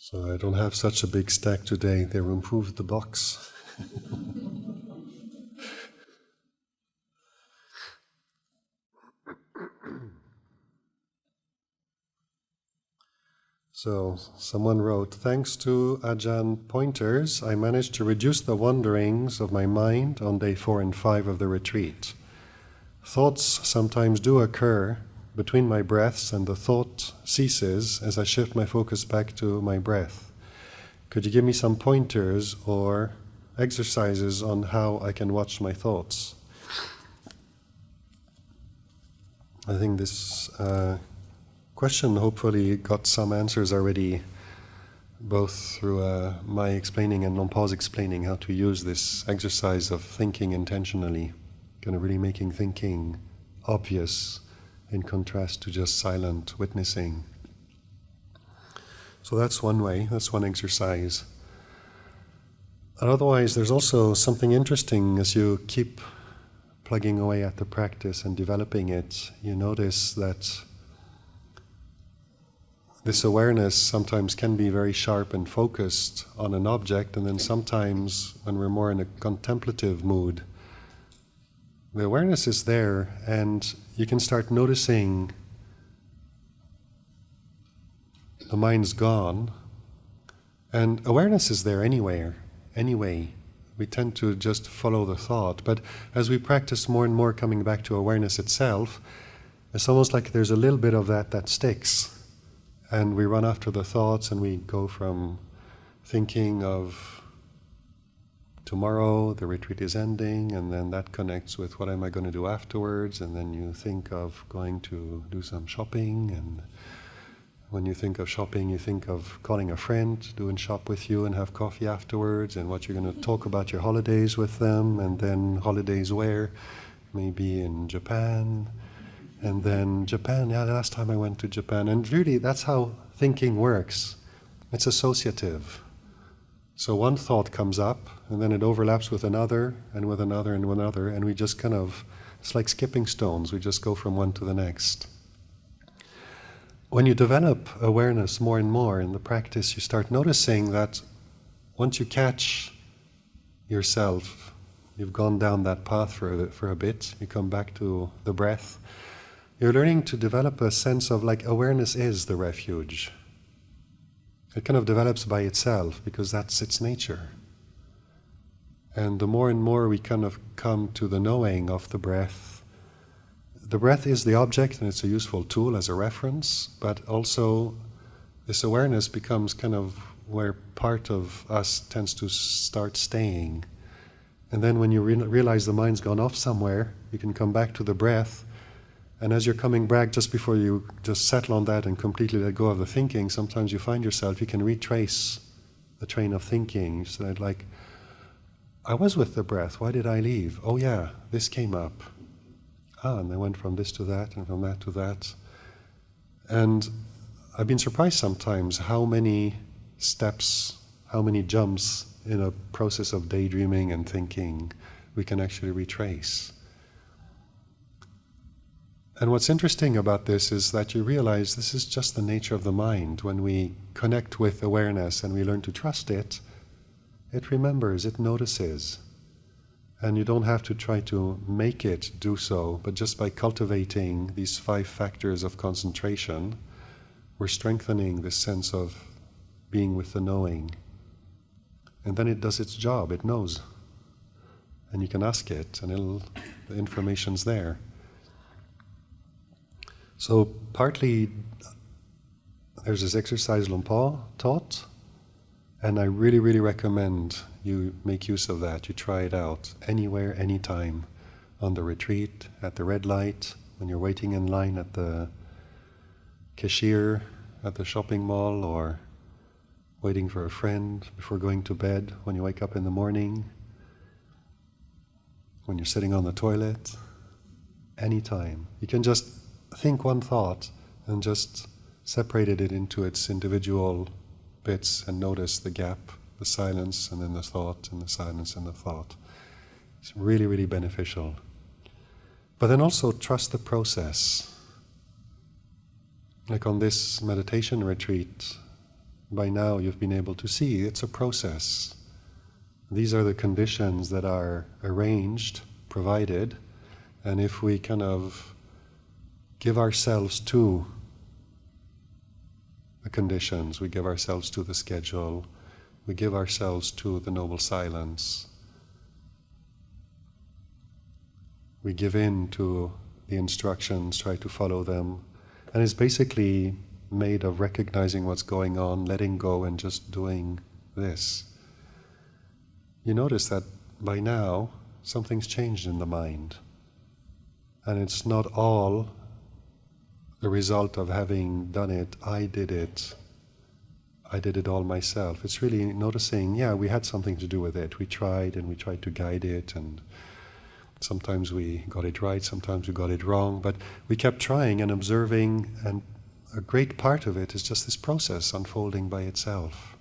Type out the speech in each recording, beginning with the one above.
So I don't have such a big stack today. They removed the box. So someone wrote, thanks to Ajahn pointers, I managed to reduce the wanderings of my mind on day 4 and 5 of the retreat. Thoughts sometimes do occur between my breaths, and the thought ceases as I shift my focus back to my breath. Could you give me some pointers or exercises on how I can watch my thoughts? I think this question hopefully got some answers already, both through my explaining and Longpa's explaining how to use this exercise of thinking intentionally, kind of really making thinking obvious in contrast to just silent witnessing. So that's one way, that's one exercise. And otherwise, there's also something interesting as you keep plugging away at the practice and developing it. You notice that this awareness sometimes can be very sharp and focused on an object, and then sometimes when we're more in a contemplative mood, the awareness is there and you can start noticing the mind's gone, and awareness is there anyway. We tend to just follow the thought, but as we practice more and more coming back to awareness itself, it's almost like there's a little bit of that sticks. And we run after the thoughts and we go from thinking of tomorrow, the retreat is ending, and then that connects with what am I going to do afterwards, and then you think of going to do some shopping, and when you think of shopping, you think of calling a friend to do and shop with you and have coffee afterwards, and what you're going to talk about your holidays with them, and then holidays where? Maybe in Japan. And then Japan, yeah, the last time I went to Japan. And really, that's how thinking works. It's associative. So one thought comes up, and then it overlaps with another, and with another, and with another, and we just kind of, it's like skipping stones. We just go from one to the next. When you develop awareness more and more in the practice, you start noticing that once you catch yourself, you've gone down that path for a bit, you come back to the breath, you're learning to develop a sense of like awareness is the refuge. It kind of develops by itself because that's its nature. And the more and more we kind of come to the knowing of the breath is the object and it's a useful tool as a reference, but also this awareness becomes kind of where part of us tends to start staying. And then when you realize the mind's gone off somewhere, you can come back to the breath. And as you're coming back, just before you just settle on that and completely let go of the thinking, sometimes you find yourself, you can retrace the train of thinking. You said, like, I was with the breath, why did I leave? Oh yeah, this came up. And I went from this to that, and from that to that. And I've been surprised sometimes how many steps, how many jumps in a process of daydreaming and thinking we can actually retrace. And what's interesting about this is that you realize this is just the nature of the mind. When we connect with awareness and we learn to trust it, it remembers, it notices. And you don't have to try to make it do so, but just by cultivating these 5 factors of concentration, we're strengthening this sense of being with the knowing. And then it does its job, it knows. And you can ask it, and the information's there. So partly there's this exercise Longpa taught, and I really, really recommend you make use of that. You try it out anywhere, anytime, on the retreat, at the red light, when you're waiting in line at the cashier at the shopping mall, or waiting for a friend before going to bed, when you wake up in the morning, when you're sitting on the toilet, anytime. You can just think one thought and just separate it into its individual bits and notice the gap, the silence and then the thought, and the silence and the thought. It's really, really beneficial. But then also trust the process. Like on this meditation retreat, by now you've been able to see it's a process. These are the conditions that are arranged, provided, and if we kind of give ourselves to the conditions, we give ourselves to the schedule, we give ourselves to the noble silence, we give in to the instructions, try to follow them, and it's basically made of recognizing what's going on, letting go, and just doing this. You notice that by now something's changed in the mind, and it's not all the result of having done it, I did it all myself. It's really noticing, yeah, we had something to do with it. We tried to guide it, and sometimes we got it right, sometimes we got it wrong, but we kept trying and observing, and a great part of it is just this process unfolding by itself.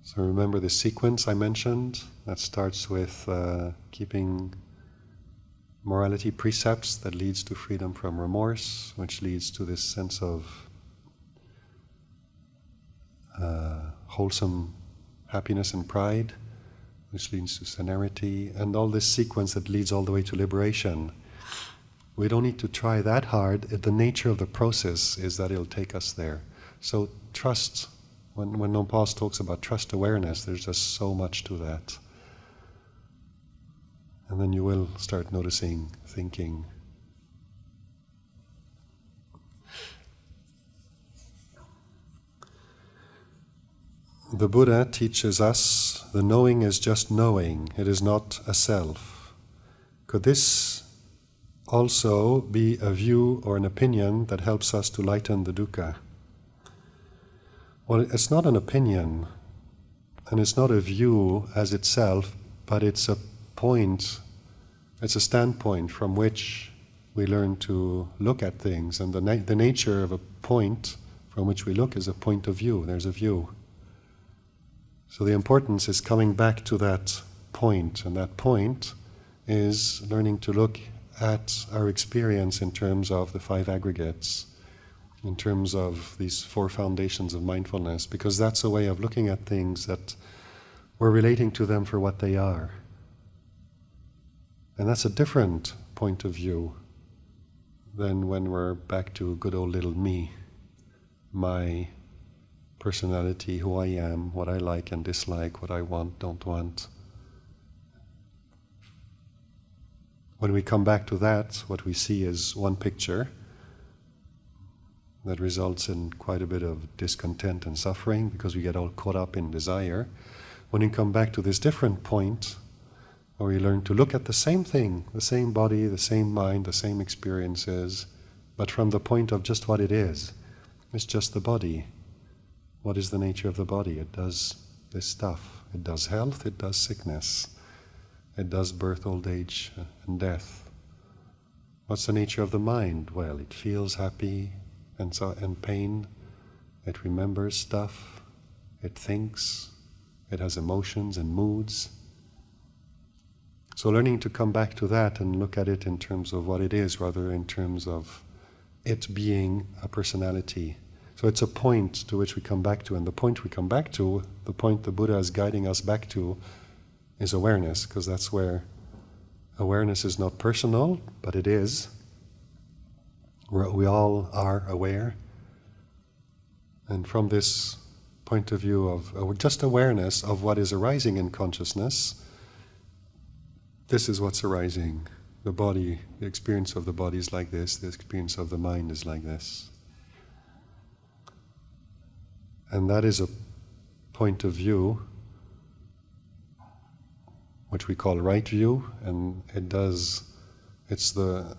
So remember the sequence I mentioned? That starts with keeping morality precepts, that leads to freedom from remorse, which leads to this sense of wholesome happiness and pride, which leads to serenity, and all this sequence that leads all the way to liberation. We don't need to try that hard. The nature of the process is that it'll take us there. So trust, when Lompas talks about trust awareness, there's just so much to that. And then you will start noticing, thinking. The Buddha teaches us the knowing is just knowing, it is not a self. Could this also be a view or an opinion that helps us to lighten the dukkha? Well, it's not an opinion, and it's not a view as itself, but it's a point, it's a standpoint from which we learn to look at things, and the nature of a point from which we look is a point of view. There's a view. So the importance is coming back to that point, and that point is learning to look at our experience in terms of the five aggregates, in terms of these four foundations of mindfulness, because that's a way of looking at things that we're relating to them for what they are. And that's a different point of view than when we're back to good old little me, my personality, who I am, what I like and dislike, what I want, don't want. When we come back to that, what we see is one picture that results in quite a bit of discontent and suffering because we get all caught up in desire. When we come back to this different point, where we learn to look at the same thing, the same body, the same mind, the same experiences, but from the point of just what it is. It's just the body. What is the nature of the body? It does this stuff. It does health, it does sickness. It does birth, old age, and death. What's the nature of the mind? Well, it feels happy and pain. It remembers stuff. It thinks. It has emotions and moods. So learning to come back to that and look at it in terms of what it is, rather than in terms of it being a personality. So it's a point to which we come back to, and the point we come back to, the point the Buddha is guiding us back to, is awareness, because that's where awareness is not personal, but it is. We all are aware. And from this point of view of just awareness of what is arising in consciousness, this is what's arising. The body, the experience of the body is like this, the experience of the mind is like this. And that is a point of view which we call right view, and it's the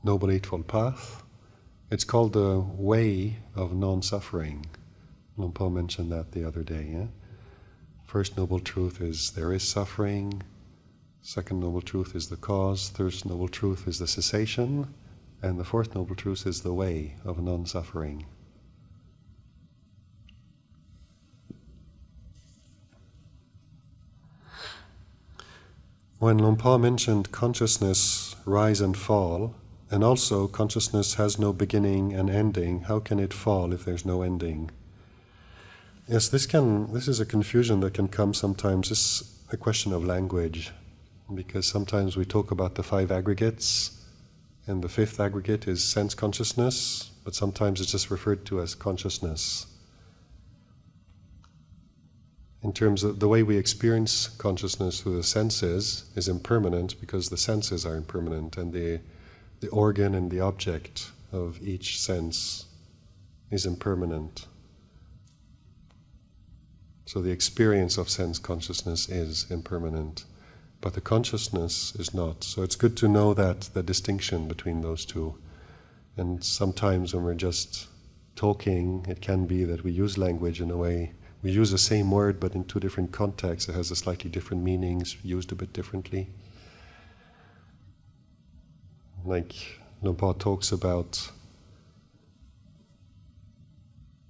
Noble Eightfold Path. It's called the way of non-suffering. Luang mentioned that the other day. Yeah? First noble truth is there is suffering. Second noble truth is the cause. Third noble truth is the cessation. And the fourth noble truth is the way of non-suffering. When Luang Por mentioned consciousness rise and fall, And also, consciousness has no beginning and ending. How can it fall if there's no ending? Yes, this is a confusion that can come sometimes. It's a question of language, because sometimes we talk about the 5 aggregates, and the 5th aggregate is sense consciousness, but sometimes it's just referred to as consciousness. In terms of the way we experience consciousness through the senses is impermanent, because the senses are impermanent, and the organ and the object of each sense is impermanent. So the experience of sense consciousness is impermanent, but the consciousness is not. So it's good to know that, the distinction between those two. And sometimes when we're just talking, it can be that we use language in a way, we use the same word but in 2 different contexts. It has a slightly different meanings, used a bit differently. Like Lumpur talks about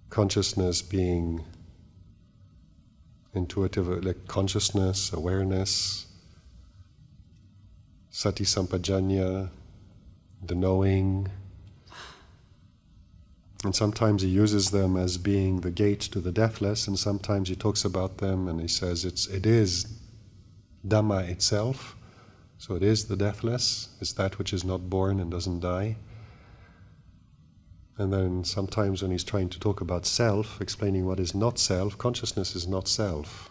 consciousness being intuitive, like consciousness, awareness, sati sampajanya, the knowing. And sometimes he uses them as being the gate to the deathless, and sometimes he talks about them and he says it is Dhamma itself, so it is the deathless, it's that which is not born and doesn't die. And then sometimes when he's trying to talk about self, explaining what is not self, consciousness is not self.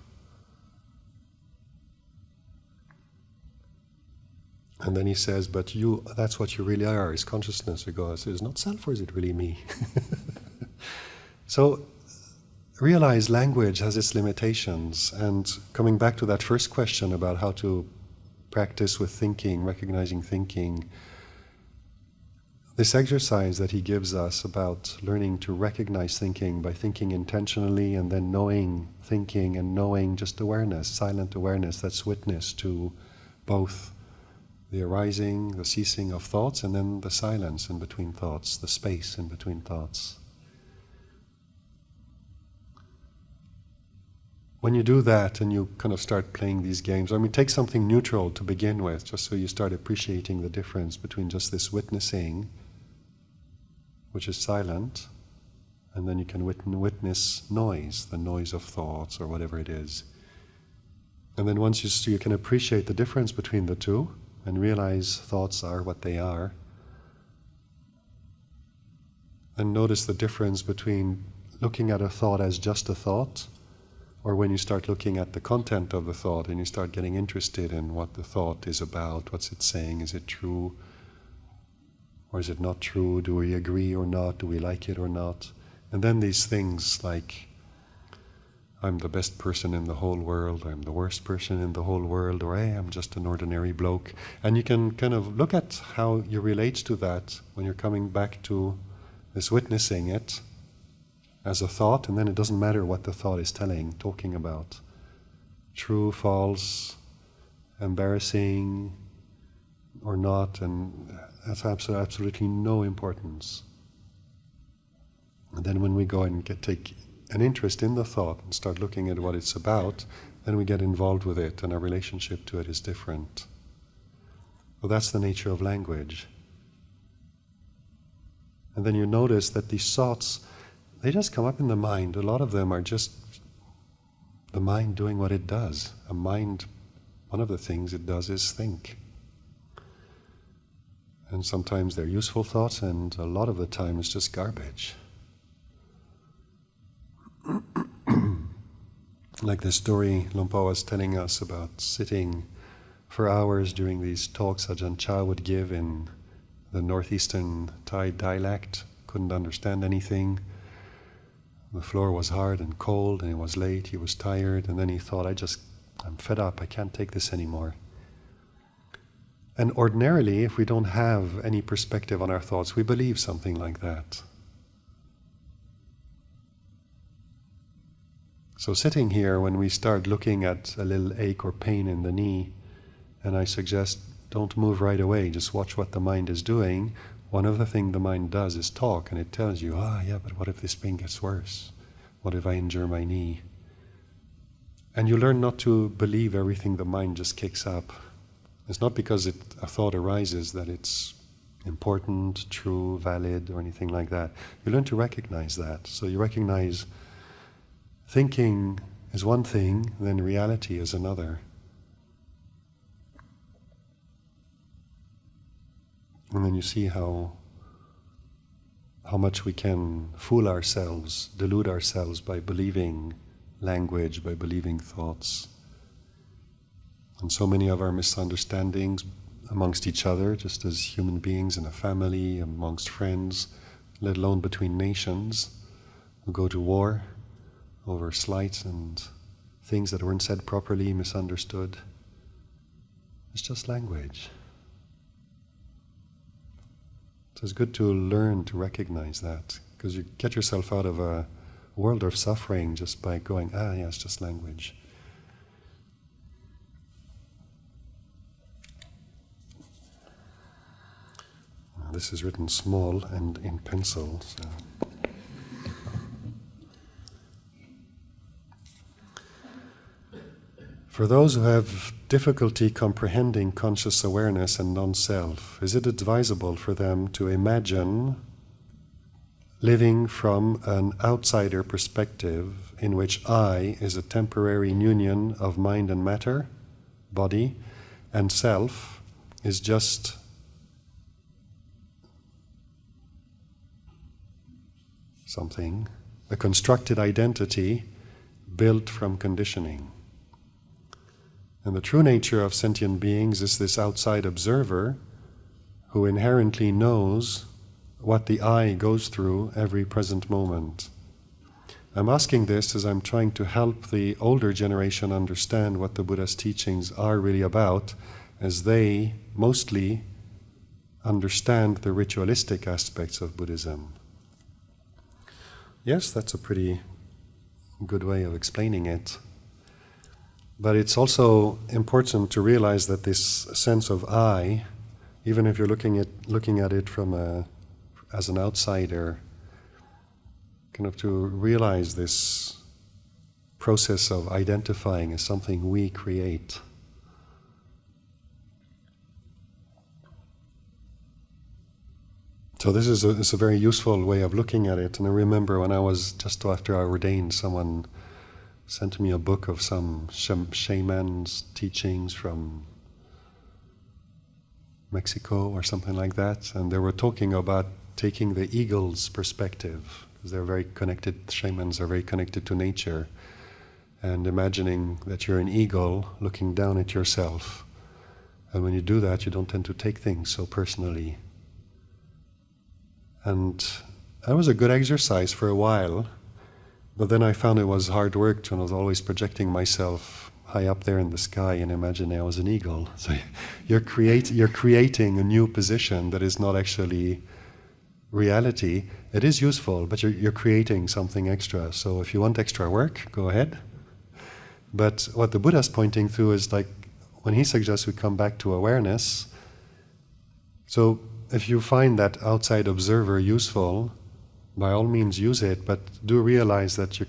And then he says, but you, that's what you really are, is consciousness. We go, is it not self or is it really me? So realize language has its limitations. And coming back to that first question about how to practice with thinking, recognizing thinking, this exercise that he gives us about learning to recognize thinking by thinking intentionally and then knowing thinking and knowing just awareness, silent awareness that's witness to both the arising, the ceasing of thoughts, and then the silence in between thoughts, the space in between thoughts. When you do that and you kind of start playing these games, I mean, take something neutral to begin with, just so you start appreciating the difference between just this witnessing, which is silent, and then you can witness noise, the noise of thoughts or whatever it is. And then once you can appreciate the difference between the two and realize thoughts are what they are, and notice the difference between looking at a thought as just a thought, or when you start looking at the content of the thought and you start getting interested in what the thought is about, what's it saying, is it true or is it not true, do we agree or not, do we like it or not? And then these things like, I'm the best person in the whole world, I'm the worst person in the whole world, or hey, I'm just an ordinary bloke. And you can kind of look at how you relate to that when you're coming back to this witnessing it as a thought, and then it doesn't matter what the thought is talking about. True, false, embarrassing, or not, and that's absolutely no importance. And then when we go and take an interest in the thought and start looking at what it's about, then we get involved with it, and our relationship to it is different. Well, that's the nature of language. And then you notice that these thoughts, they just come up in the mind. A lot of them are just the mind doing what it does. A mind, one of the things it does is think. And sometimes they're useful thoughts, and a lot of the time it's just garbage. Like the story Lumpur was telling us about sitting for hours during these talks Ajahn Chah would give in the northeastern Thai dialect, couldn't understand anything. The floor was hard and cold, and it was late, he was tired, and then he thought, I'm fed up, I can't take this anymore. And ordinarily, if we don't have any perspective on our thoughts, we believe something like that. So sitting here, when we start looking at a little ache or pain in the knee, and I suggest don't move right away, just watch what the mind is doing, one of the things the mind does is talk, and it tells you, yeah, but what if this pain gets worse? What if I injure my knee? And you learn not to believe everything the mind just kicks up. It's not because a thought arises that it's important, true, valid, or anything like that. You learn to recognize that. So you recognize thinking is one thing, then reality is another. And then you see how much we can fool ourselves, delude ourselves by believing language, by believing thoughts. And so many of our misunderstandings amongst each other, just as human beings in a family, amongst friends, let alone between nations, who go to war over slights and things that weren't said properly, misunderstood. It's just language. So it's good to learn to recognize that, because you get yourself out of a world of suffering just by going, yeah, it's just language. This is written small and in pencil. So. For those who have difficulty comprehending conscious awareness and non-self, is it advisable for them to imagine living from an outsider perspective in which I is a temporary union of mind and matter, body, and self is just something, a constructed identity built from conditioning? And the true nature of sentient beings is this outside observer who inherently knows what the I goes through every present moment. I'm asking this as I'm trying to help the older generation understand what the Buddha's teachings are really about, as they mostly understand the ritualistic aspects of Buddhism. Yes, that's a pretty good way of explaining it. But it's also important to realize that this sense of I, even if you're looking at it from as an outsider, kind of to realize this process of identifying as something we create. So this is a very useful way of looking at it. And I remember when I was just after I ordained, someone sent me a book of some shaman's teachings from Mexico or something like that, and they were talking about taking the eagle's perspective, because they're very connected, shamans are very connected to nature, and imagining that you're an eagle looking down at yourself. And when you do that, you don't tend to take things so personally. And that was a good exercise for a while. But then I found it was hard work, and I was always projecting myself high up there in the sky and imagining I was an eagle. So you're creating a new position that is not actually reality. It is useful, but you're creating something extra. So if you want extra work, go ahead. But what the Buddha's pointing to is like when he suggests we come back to awareness. So if you find that outside observer useful, by all means use it, but do realize that you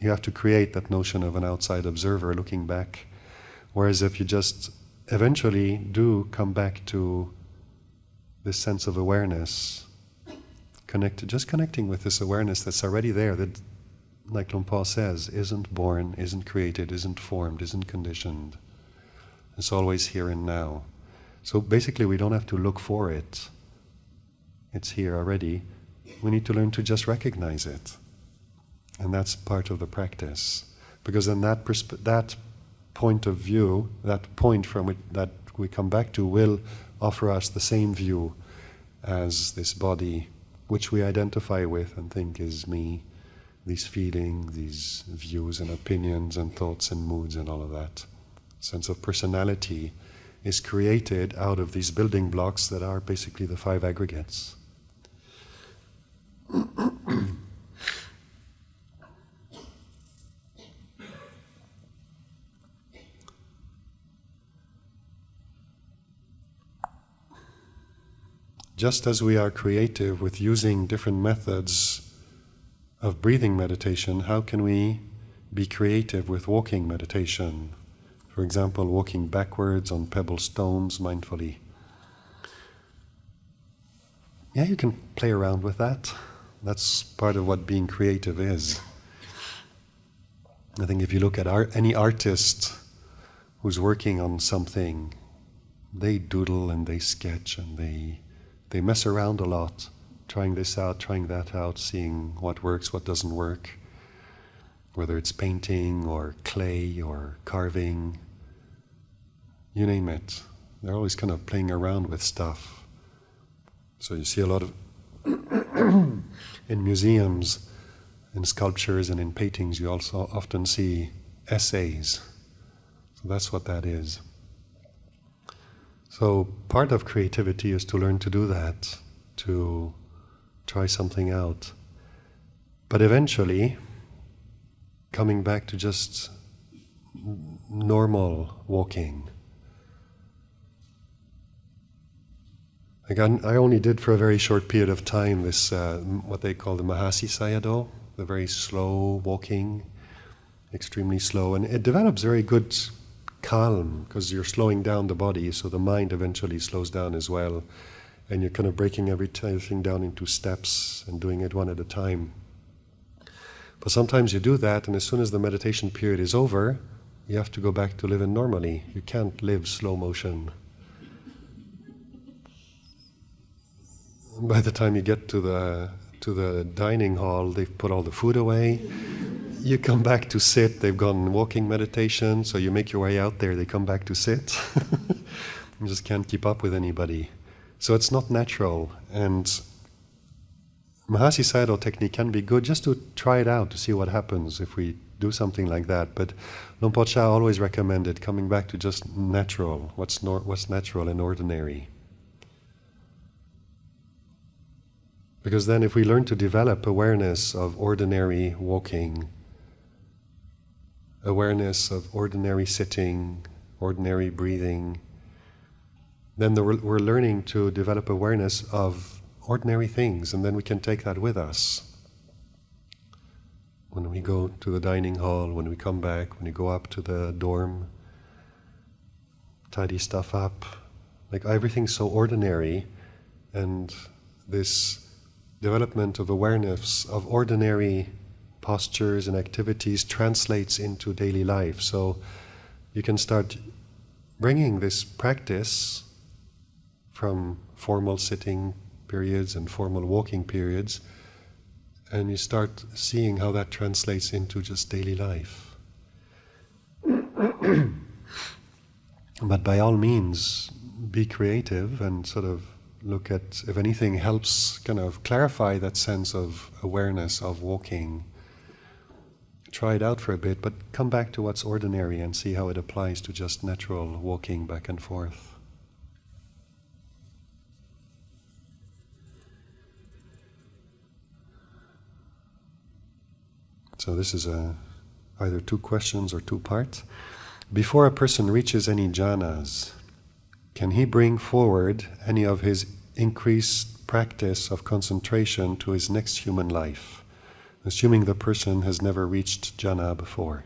have to create that notion of an outside observer looking back. Whereas if you just eventually do come back to this sense of awareness, just connecting with this awareness that's already there, that, like Luang Por says, isn't born, isn't created, isn't formed, isn't conditioned. It's always here and now. So basically we don't have to look for it. It's here already. We need to learn to just recognize it. And that's part of the practice. Because then that point of view, that point from which that we come back to, will offer us the same view as this body, which we identify with and think is me, these feelings, these views and opinions and thoughts and moods and all of that. Sense of personality is created out of these building blocks that are basically the 5 aggregates. Just as we are creative with using different methods of breathing meditation, how can we be creative with walking meditation? For example, walking backwards on pebble stones mindfully. yeah, you can play around with that. That's part of what being creative is. I think if you look at any artist who's working on something, they doodle and they sketch and they mess around a lot, trying this out, trying that out, seeing what works, what doesn't work, whether it's painting or clay or carving, you name it. They're always kind of playing around with stuff. So you see a lot of in museums, in sculptures and in paintings, you also often see essays. So that's what that is. So part of creativity is to learn to do that, to try something out. But eventually, coming back to just normal walking. Like I only did for a very short period of time this, what they call the Mahasi Sayadaw, the very slow walking, extremely slow. And it develops very good calm because you're slowing down the body, so the mind eventually slows down as well. And you're kind of breaking everything down into steps and doing it one at a time. But sometimes you do that, and as soon as the meditation period is over, you have to go back to living normally. You can't live slow motion. By the time you get to the dining hall, they've put all the food away. You come back to sit, they've gone walking meditation, so you make your way out there, they come back to sit. You just can't keep up with anybody. So it's not natural. And Mahasi Sayadaw technique can be good just to try it out, to see what happens if we do something like that. But Luang Por Chah always recommended coming back to just natural, what's natural and ordinary. Because then if we learn to develop awareness of ordinary walking, awareness of ordinary sitting, ordinary breathing, then we're learning to develop awareness of ordinary things, and then we can take that with us. When we go to the dining hall, when we come back, when we go up to the dorm, tidy stuff up, like everything's so ordinary, and this development of awareness of ordinary postures and activities translates into daily life. So you can start bringing this practice from formal sitting periods and formal walking periods, and you start seeing how that translates into just daily life. But by all means, be creative and sort of look at, if anything helps kind of clarify that sense of awareness of walking. Try it out for a bit, but come back to what's ordinary and see how it applies to just natural walking back and forth. So this is either two questions or two parts. Before a person reaches any jhanas, can he bring forward any of his increased practice of concentration to his next human life, assuming the person has never reached jhana before?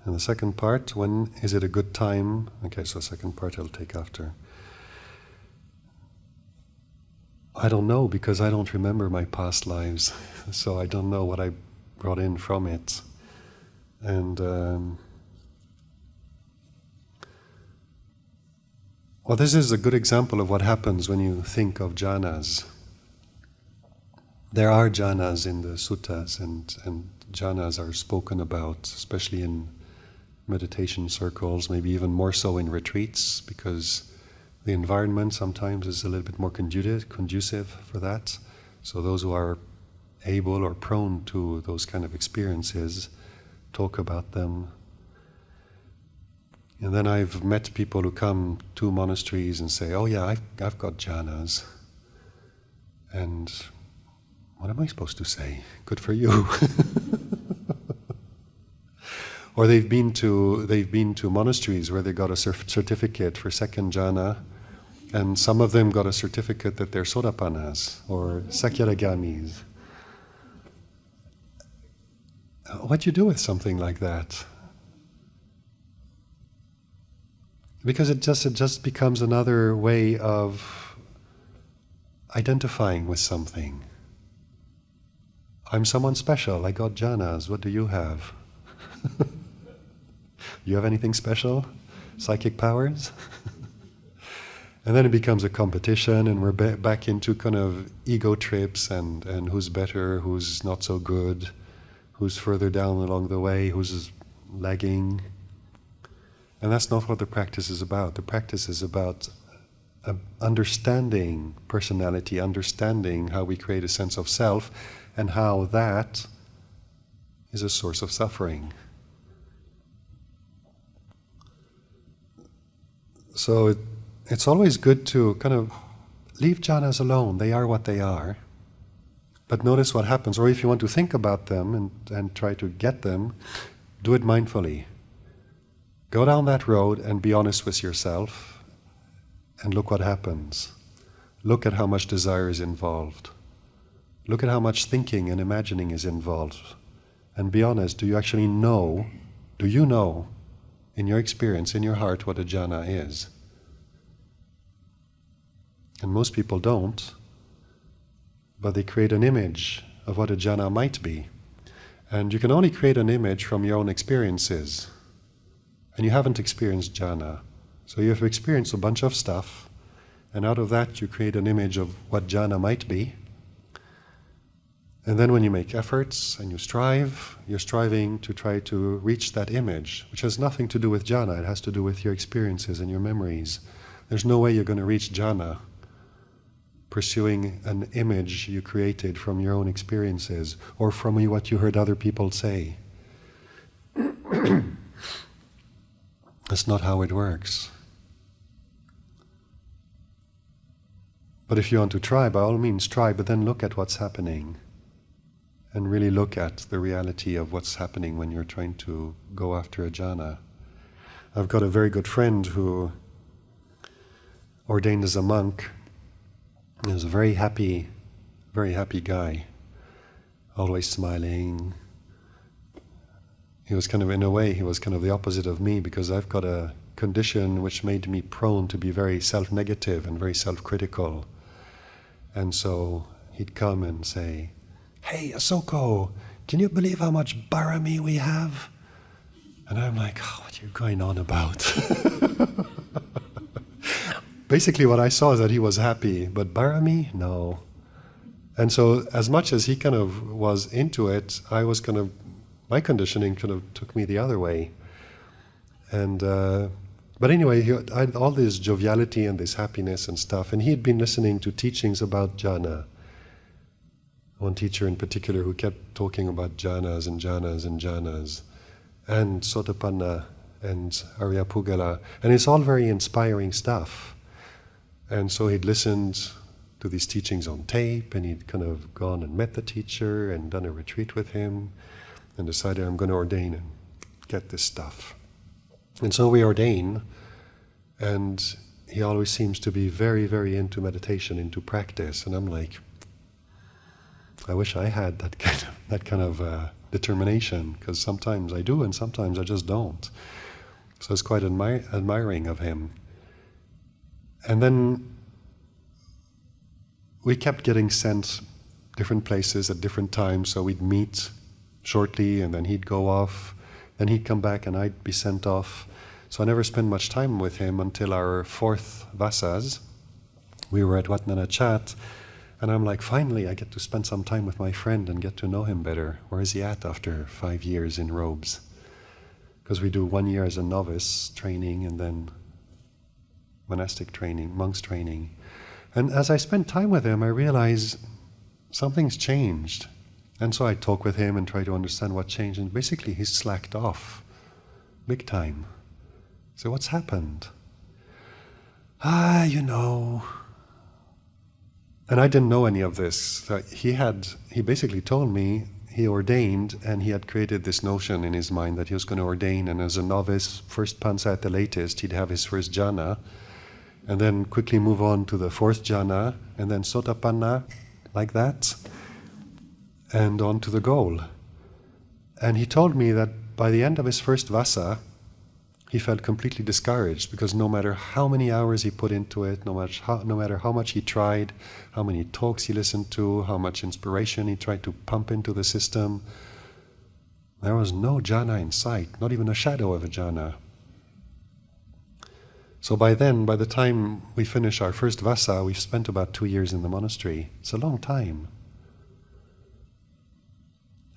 And the second part, when is it a good time? Okay, so second part I'll take after. I don't know, because I don't remember my past lives, so I don't know what I brought in from it. And well, this is a good example of what happens when you think of jhanas. There are jhanas in the suttas, and jhanas are spoken about, especially in meditation circles, maybe even more so in retreats, because the environment sometimes is a little bit more conducive for that. So those who are able or prone to those kind of experiences talk about them. And then I've met people who come to monasteries and say, oh yeah, I've got jhanas. And what am I supposed to say? Good for you. Or they've been to monasteries where they got a certificate for second jhana, and some of them got a certificate that they're sotapannas or sakyaragamis. What do you do with something like that? Because it just becomes another way of identifying with something. I'm someone special, I got jhanas, what do you have? You have anything special? Psychic powers? And then it becomes a competition, and we're back into kind of ego trips and who's better, who's not so good, who's further down along the way, who's lagging. And that's not what the practice is about. The practice is about understanding personality, understanding how we create a sense of self, and how that is a source of suffering. So it's always good to kind of leave jhanas alone. They are what they are. But notice what happens. Or if you want to think about them and try to get them, do it mindfully. Go down that road and be honest with yourself, and look what happens. Look at how much desire is involved. Look at how much thinking and imagining is involved. And be honest, do you actually know, in your experience, in your heart, what a jhana is? And most people don't, but they create an image of what a jhana might be. And you can only create an image from your own experiences. And you haven't experienced jhana. So you have experienced a bunch of stuff, and out of that you create an image of what jhana might be. And then when you make efforts and you strive, you're striving to try to reach that image, which has nothing to do with jhana. It has to do with your experiences and your memories. There's no way you're going to reach jhana pursuing an image you created from your own experiences or from what you heard other people say. That's not how it works. But if you want to try, by all means try, but then look at what's happening. And really look at the reality of what's happening when you're trying to go after a jhana. I've got a very good friend who ordained as a monk. He was a very happy guy, always smiling. He was kind of, in a way, he was kind of the opposite of me, because I've got a condition which made me prone to be very self-negative and very self-critical. And so he'd come and say, "Hey, Asoko, can you believe how much barami we have?" And I'm like, "Oh, what are you going on about?" Basically what I saw is that he was happy, but barami, no. And so as much as he kind of was into it, I was kind of, my conditioning kind of took me the other way. And but anyway, I had all this joviality and this happiness and stuff, and he had been listening to teachings about jhana. One teacher in particular who kept talking about jhanas and jhanas and jhanas, and Sotapanna and Aryapugala, and it's all very inspiring stuff. And so he'd listened to these teachings on tape, and he'd kind of gone and met the teacher and done a retreat with him, and decided, I'm going to ordain and get this stuff. And so we ordain, and he always seems to be very, very into meditation, into practice, and I'm like, I wish I had that kind of determination, because sometimes I do and sometimes I just don't. So it's quite admiring of him. And then we kept getting sent different places at different times, so we'd meet shortly and then he'd go off, then he'd come back and I'd be sent off. So I never spent much time with him until our 4th Vasas. We were at Wat Nana Chat, and I'm like, finally I get to spend some time with my friend and get to know him better. Where is he at after 5 years in robes? Because we do 1 year as a novice training and then monastic training, monks training. And as I spent time with him, I realized something's changed. And so I talk with him and try to understand what changed. And basically he's slacked off, big time. So what's happened? You know. And I didn't know any of this. So he basically told me he ordained, and he had created this notion in his mind that he was going to ordain, and as a novice, first pansa at the latest, he'd have his first jhana, and then quickly move on to the 4th jhana, and then sotapanna, like that, and on to the goal. And he told me that by the end of his first vasa, he felt completely discouraged, because no matter how many hours he put into it, no matter how much he tried, how many talks he listened to, how much inspiration he tried to pump into the system, there was no jhana in sight, not even a shadow of a jhana. So by the time we finished our first vasa, we spent about 2 years in the monastery. It's a long time.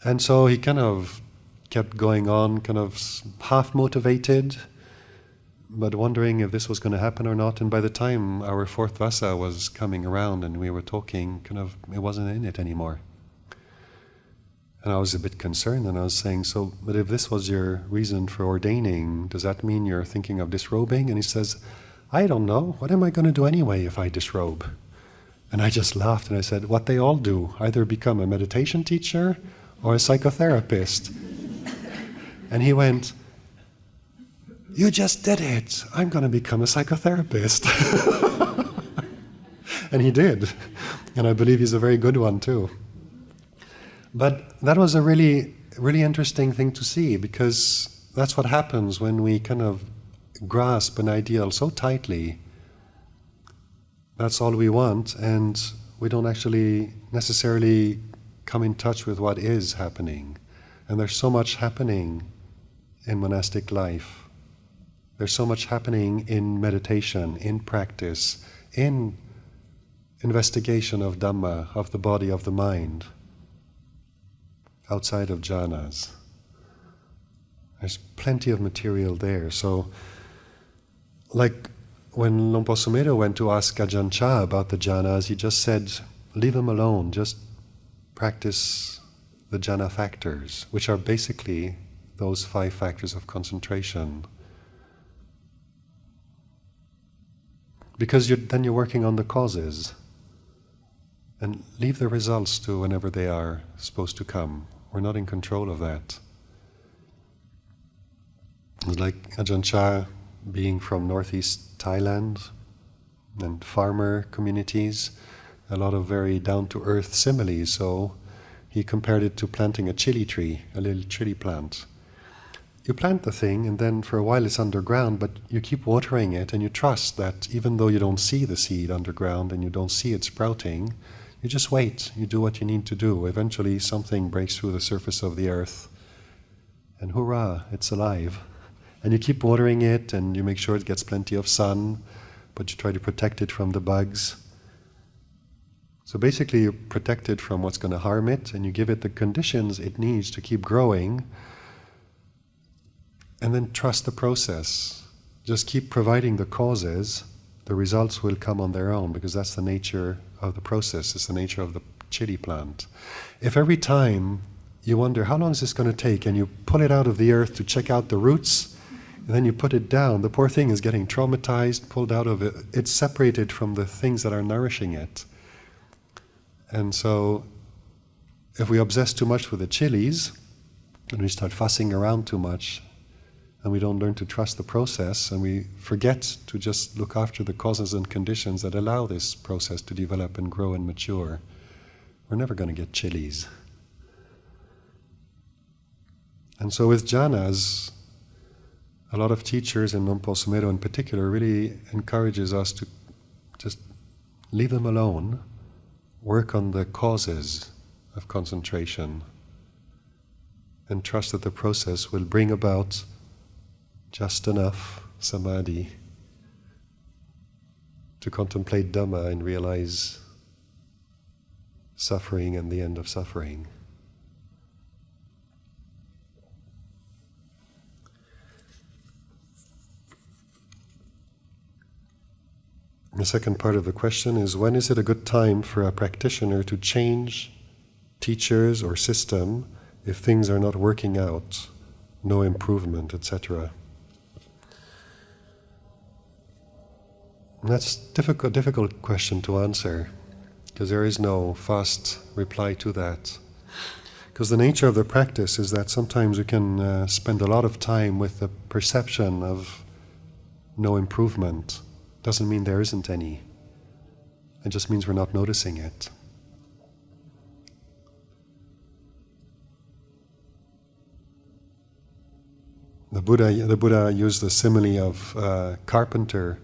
And so he kind of kept going on, kind of half motivated, but wondering if this was going to happen or not. And by the time our fourth vasa was coming around and we were talking, it wasn't in it anymore. And I was a bit concerned, and I was saying, so, but if this was your reason for ordaining, does that mean you're thinking of disrobing? And he says, I don't know. What am I going to do anyway if I disrobe? And I just laughed and I said, what they all do, either become a meditation teacher or a psychotherapist. And he went, you just did it. I'm going to become a psychotherapist. And he did. And I believe he's a very good one too. But that was a really, really interesting thing to see, because that's what happens when we kind of grasp an ideal so tightly. That's all we want, and we don't actually necessarily come in touch with what is happening. And there's so much happening in monastic life. There's so much happening in meditation, in practice, in investigation of Dhamma, of the body, of the mind, outside of jhanas. There's plenty of material there. So, like when Luang Por Sumedho went to ask Ajahn Chah about the jhanas, he just said, leave them alone, just practice the jhana factors, which are basically those 5 factors of concentration. Because then you're working on the causes, and leave the results to whenever they are supposed to come. We're not in control of that. It's like Ajahn Chah being from northeast Thailand and farmer communities, a lot of very down-to-earth similes. So he compared it to planting a chili tree, a little chili plant. You plant the thing, and then for a while it's underground, but you keep watering it, and you trust that even though you don't see the seed underground and you don't see it sprouting, you just wait, you do what you need to do. Eventually something breaks through the surface of the earth, and hurrah, it's alive. And you keep watering it, and you make sure it gets plenty of sun, but you try to protect it from the bugs. So basically you protect it from what's going to harm it, and you give it the conditions it needs to keep growing, and then trust the process. Just keep providing the causes, the results will come on their own, because that's the nature of the process, it's the nature of the chili plant. If every time you wonder, how long is this going to take, and you pull it out of the earth to check out the roots, and then you put it down, the poor thing is getting traumatized, pulled out of it, it's separated from the things that are nourishing it. And so, if we obsess too much with the chilies, and we start fussing around too much, and we don't learn to trust the process, and we forget to just look after the causes and conditions that allow this process to develop and grow and mature, we're never going to get chilies. And so with jhanas, a lot of teachers, and Luang Por Sumedho in particular, really encourages us to just leave them alone, work on the causes of concentration, and trust that the process will bring about just enough samadhi to contemplate Dhamma and realize suffering and the end of suffering. The second part of the question is, when is it a good time for a practitioner to change teachers or system if things are not working out, no improvement, etc.? That's a difficult question to answer, because there is no fast reply to that. Because the nature of the practice is that sometimes we can spend a lot of time with the perception of no improvement. Doesn't mean there isn't any. It just means we're not noticing it. The Buddha used the simile of a carpenter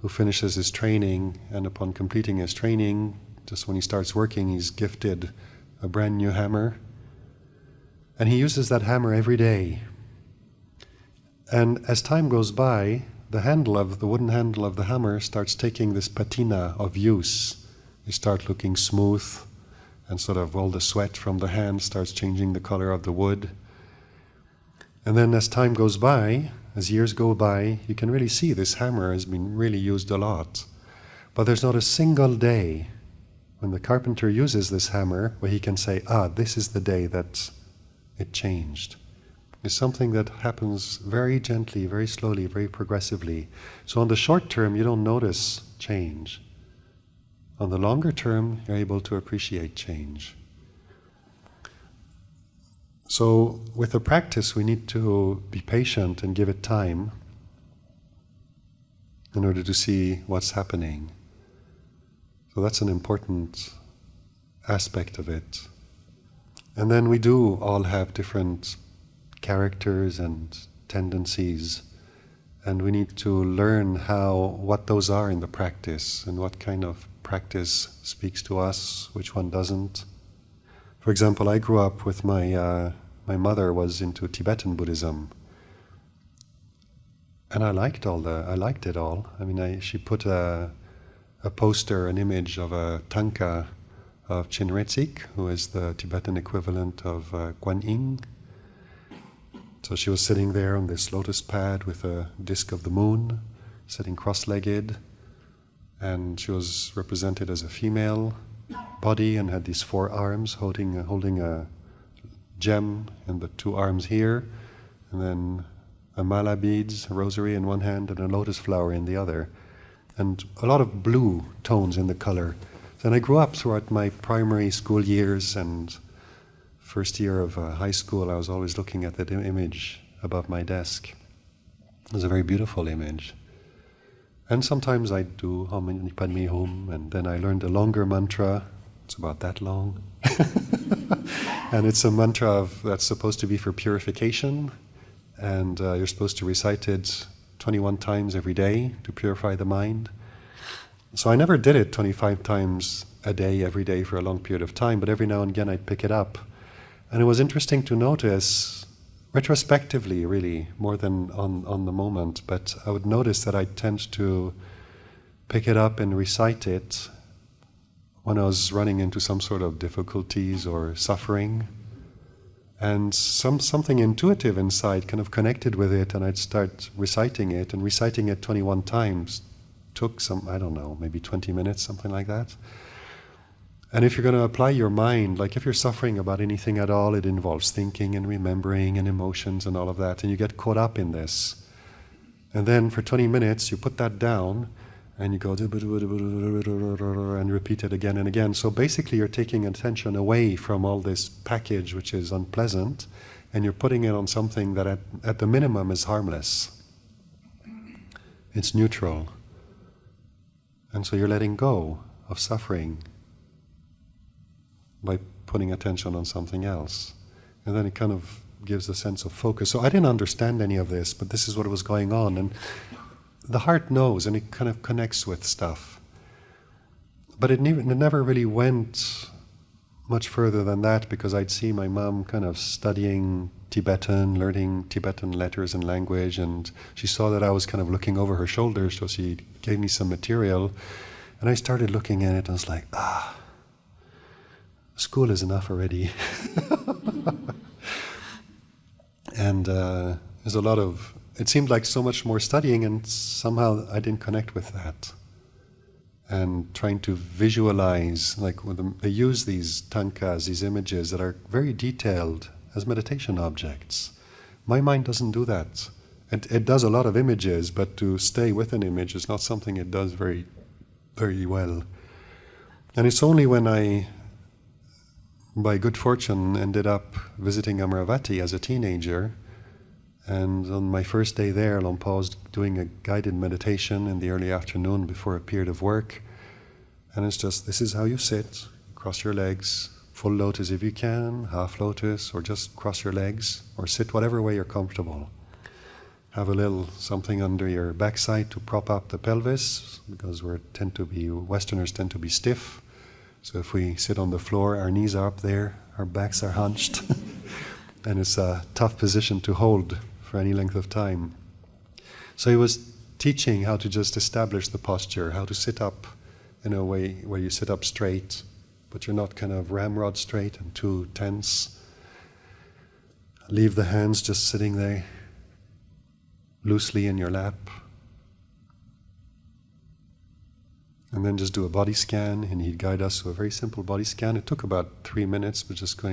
who finishes his training, and upon completing his training, just when he starts working, he's gifted a brand new hammer. And he uses that hammer every day. And as time goes by, the wooden handle of the hammer starts taking this patina of use. You start looking smooth, and sort of all the sweat from the hand starts changing the color of the wood. And then as time goes by, as years go by, you can really see this hammer has been really used a lot. But there's not a single day when the carpenter uses this hammer where he can say, this is the day that it changed. It's something that happens very gently, very slowly, very progressively. So on the short term, you don't notice change. On the longer term, you're able to appreciate change. So with the practice, we need to be patient and give it time in order to see what's happening. So that's an important aspect of it. And then we do all have different characters and tendencies, and we need to learn what those are in the practice, and what kind of practice speaks to us, which one doesn't. For example, I grew up with my mother was into Tibetan Buddhism, and I liked it all. I mean, she put a poster, an image of a tanka of Chinrezig, who is the Tibetan equivalent of Guan Yin. So she was sitting there on this lotus pad with a disk of the moon, sitting cross-legged, and she was represented as a female body and had these 4 arms holding a gem in the 2 arms here, and then a mala beads, a rosary in one hand and a lotus flower in the other, and a lot of blue tones in the color. And I grew up throughout my primary school years and first year of high school. I was always looking at that image above my desk. It was a very beautiful image. And sometimes I do Om Mani Padme Hum, and then I learned a longer mantra. It's about that long. And it's a mantra that's supposed to be for purification, and you're supposed to recite it 21 times every day to purify the mind. So I never did it 25 times a day, every day for a long period of time, but every now and again I'd pick it up. And it was interesting to notice, retrospectively really, more than on the moment, but I would notice that I tend to pick it up and recite it when I was running into some sort of difficulties or suffering. And something intuitive inside kind of connected with it, and I'd start reciting it, and reciting it 21 times took maybe 20 minutes, something like that. And if you're going to apply your mind, like if you're suffering about anything at all, it involves thinking and remembering and emotions and all of that, and you get caught up in this. And then for 20 minutes, you put that down, and you go and repeat it again and again. So basically you're taking attention away from all this package which is unpleasant, and you're putting it on something that at the minimum is harmless. It's neutral. And so you're letting go of suffering by putting attention on something else. And then it kind of gives a sense of focus. So I didn't understand any of this, but this is what was going on. And the heart knows, and it kind of connects with stuff. But it never really went much further than that, because I'd see my mom kind of studying Tibetan, learning Tibetan letters and language, and she saw that I was kind of looking over her shoulder, so she gave me some material, and I started looking at it, and I was like, school is enough already. And there's a lot of, it seemed like so much more studying, and somehow I didn't connect with that. And trying to visualize, like they use these tankas, these images that are very detailed as meditation objects. My mind doesn't do that. It does a lot of images, but to stay with an image is not something it does very, very well. And it's only when I, by good fortune, ended up visiting Amaravati as a teenager, and on my first day there, Lompa was doing a guided meditation in the early afternoon before a period of work. And it's just, this is how you sit, cross your legs, full lotus if you can, half lotus, or just cross your legs, or sit whatever way you're comfortable. have a little something under your backside to prop up the pelvis, because Westerners tend to be stiff. So if we sit on the floor, our knees are up there, our backs are hunched, and it's a tough position to hold for any length of time. So he was teaching how to just establish the posture, how to sit up in a way where you sit up straight, but you're not kind of ramrod straight and too tense. Leave the hands just sitting there loosely in your lap. And then just do a body scan, and he'd guide us to a very simple body scan. It took about 3 minutes, but just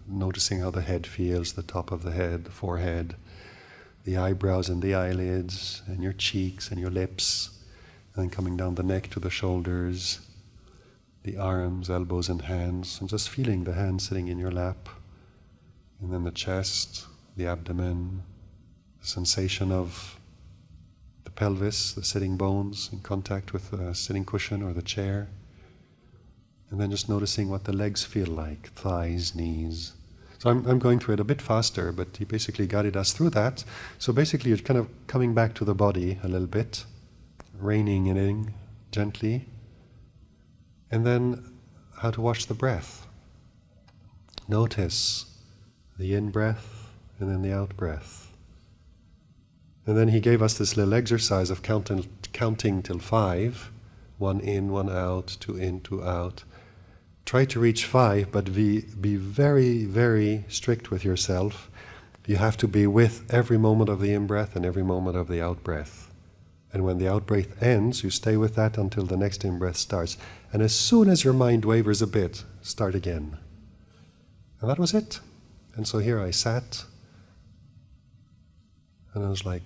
noticing how the head feels, the top of the head, the forehead, the eyebrows and the eyelids, and your cheeks and your lips, and then coming down the neck to the shoulders, the arms, elbows and hands, and just feeling the hands sitting in your lap, and then the chest, the abdomen, the sensation of the pelvis, the sitting bones in contact with the sitting cushion or the chair, and then just noticing what the legs feel like, thighs, knees. So I'm going through it a bit faster, but he basically guided us through that. So basically you're kind of coming back to the body a little bit, reining it in gently, and then how to watch the breath. Notice the in-breath and then the out-breath. And then he gave us this little exercise of counting till 5, 1 in, 1 out, 2 in, 2 out. Try to reach 5, but be very, very strict with yourself. You have to be with every moment of the in-breath and every moment of the out-breath. And when the out-breath ends, you stay with that until the next in-breath starts. And as soon as your mind wavers a bit, start again. And that was it. And so here I sat, and I was like,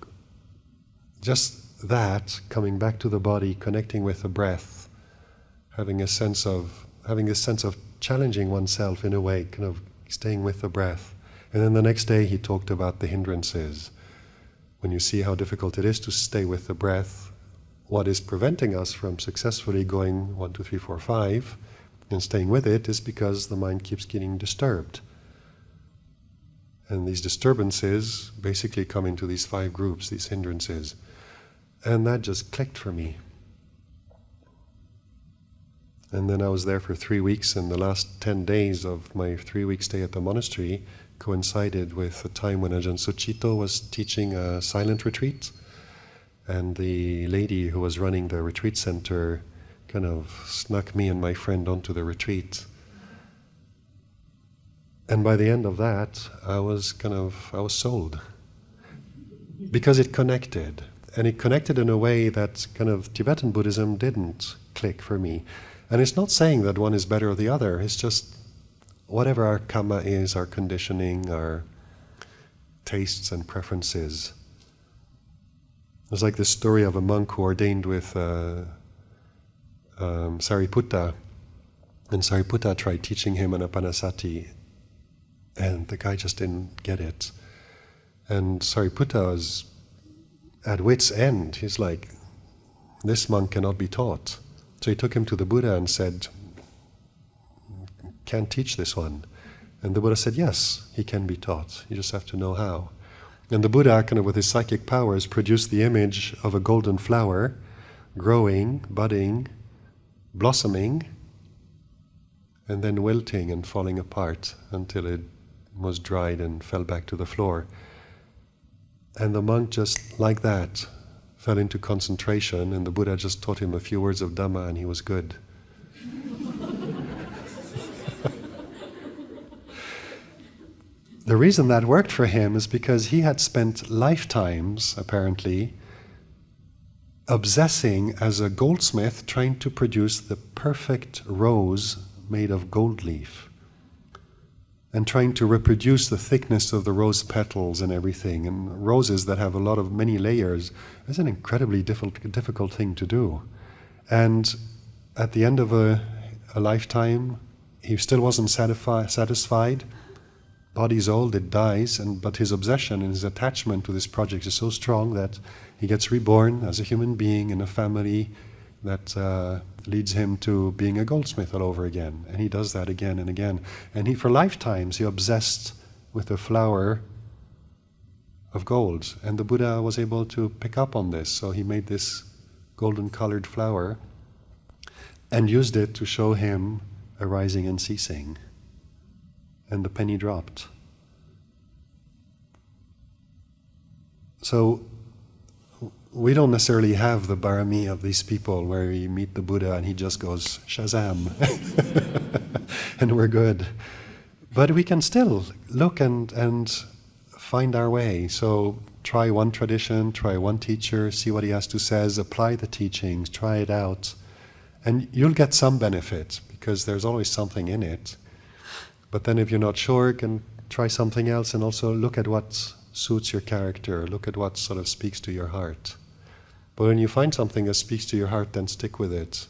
just that, coming back to the body, connecting with the breath, having a sense of challenging oneself in a way, kind of staying with the breath. And then the next day he talked about the hindrances. When you see how difficult it is to stay with the breath, what is preventing us from successfully going 1, 2, 3, 4, 5 and staying with it is because the mind keeps getting disturbed. And these disturbances basically come into these 5 groups, these hindrances. And that just clicked for me. And then I was there for 3 weeks, and the last 10 days of my 3-week stay at the monastery coincided with a time when Ajahn Sucitto was teaching a silent retreat. And the lady who was running the retreat center kind of snuck me and my friend onto the retreat. And by the end of that, I was sold. Because it connected. And it connected in a way that kind of Tibetan Buddhism didn't click for me. And it's not saying that one is better or the other, it's just whatever our karma is, our conditioning, our tastes and preferences. There's like this story of a monk who ordained with Sariputta, and Sariputta tried teaching him Anapanasati, and the guy just didn't get it. And Sariputta was at wit's end. He's like, this monk cannot be taught. So he took him to the Buddha and said, can't teach this one. And the Buddha said, yes, he can be taught. You just have to know how. And the Buddha, kind of with his psychic powers, produced the image of a golden flower growing, budding, blossoming, and then wilting and falling apart until it was dried and fell back to the floor. And the monk just like that fell into concentration, and the Buddha just taught him a few words of Dhamma and he was good. The reason that worked for him is because he had spent lifetimes, apparently, obsessing as a goldsmith trying to produce the perfect rose made of gold leaf, and trying to reproduce the thickness of the rose petals and everything. And roses that have many layers is an incredibly difficult thing to do. And at the end of a lifetime, he still wasn't satisfied. Body's old, it dies, but his obsession and his attachment to this project is so strong that he gets reborn as a human being in a family that leads him to being a goldsmith all over again. And he does that again and again. And for lifetimes, he obsessed with the flower of gold. And the Buddha was able to pick up on this, so he made this golden colored flower and used it to show him arising and ceasing. And the penny dropped. So we don't necessarily have the barami of these people where you meet the Buddha and he just goes Shazam and we're good. But we can still look and find our way. So try one tradition, try one teacher, see what he has to say, apply the teachings, try it out. And you'll get some benefit because there's always something in it. But then if you're not sure, you can try something else and also look at what suits your character, look at what sort of speaks to your heart. But when you find something that speaks to your heart, then stick with it.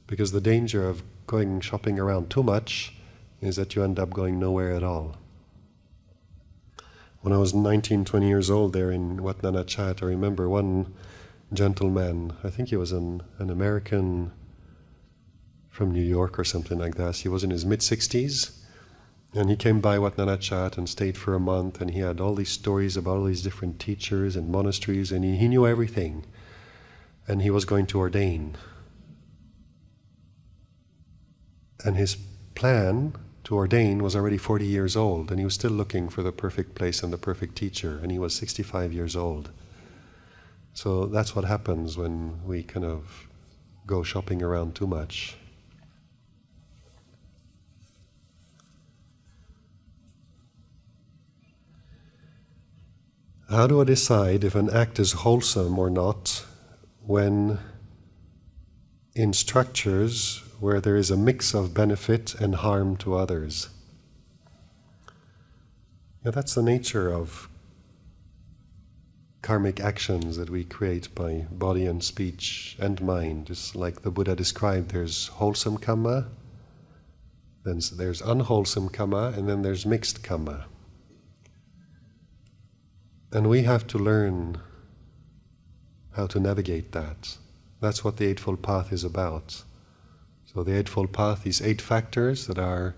Because the danger of going shopping around too much is that you end up going nowhere at all. When I was 19, 20 years old there in Wat Nanachat, I remember one gentleman, I think he was an American from New York or something like that. He was in his mid-60s. And he came by Wat Nanachat and stayed for a month, and he had all these stories about all these different teachers and monasteries, and he knew everything. And he was going to ordain. And his plan to ordain was already 40 years old, and he was still looking for the perfect place and the perfect teacher, and he was 65 years old. So that's what happens when we kind of go shopping around too much. How do I decide if an act is wholesome or not when in structures where there is a mix of benefit and harm to others? Yeah, that's the nature of karmic actions that we create by body and speech and mind. Just like the Buddha described, there's wholesome karma, then there's unwholesome karma, and then there's mixed karma. And we have to learn how to navigate that. That's what the Eightfold Path is about. So the Eightfold Path, these 8 factors that are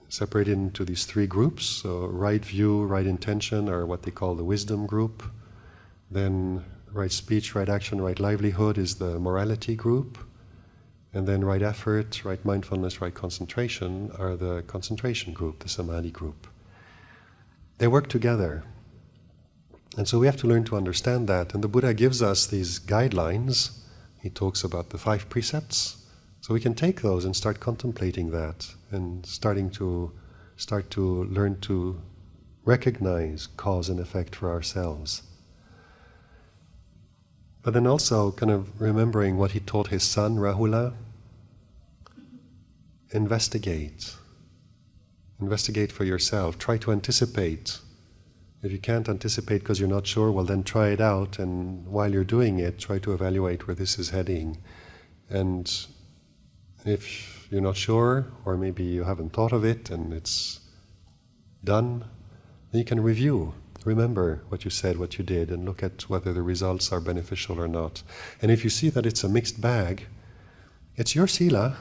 separated into these 3 groups. So right view, right intention are what they call the wisdom group. Then right speech, right action, right livelihood is the morality group. And then right effort, right mindfulness, right concentration are the concentration group, the samadhi group. They work together. And so we have to learn to understand that. And the Buddha gives us these guidelines. He talks about the 5 precepts. So we can take those and start contemplating that and start to learn to recognize cause and effect for ourselves. But then also kind of remembering what he taught his son, Rahula. Investigate. Investigate for yourself. Try to anticipate. If you can't anticipate because you're not sure, well then try it out, and while you're doing it, try to evaluate where this is heading. And if you're not sure, or maybe you haven't thought of it and it's done, then you can review. Remember what you said, what you did, and look at whether the results are beneficial or not. And if you see that it's a mixed bag, it's your sila.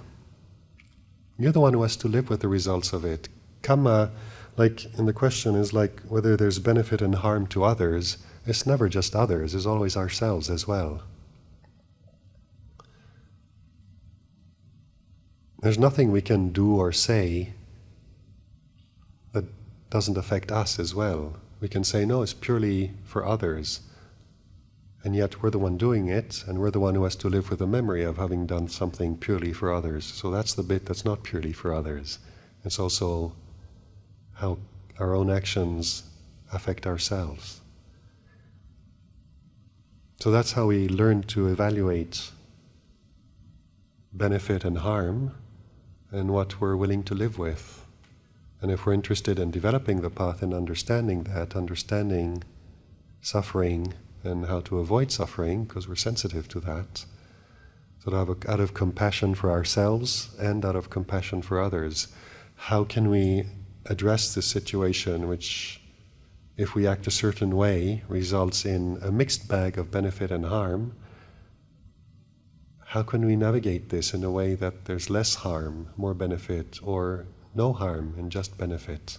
You're the one who has to live with the results of it. Kamma, like in the question, is like whether there's benefit and harm to others. It's never just others, it's always ourselves as well. There's nothing we can do or say that doesn't affect us as well. We can say, no, it's purely for others. And yet we're the one doing it, and we're the one who has to live with the memory of having done something purely for others. So that's the bit that's not purely for others. It's also how our own actions affect ourselves. So that's how we learn to evaluate benefit and harm and what we're willing to live with. And if we're interested in developing the path and understanding that, understanding suffering and how to avoid suffering, because we're sensitive to that, so out of compassion for ourselves and out of compassion for others, how can we address this situation which, if we act a certain way, results in a mixed bag of benefit and harm? How can we navigate this in a way that there's less harm, more benefit, or no harm and just benefit?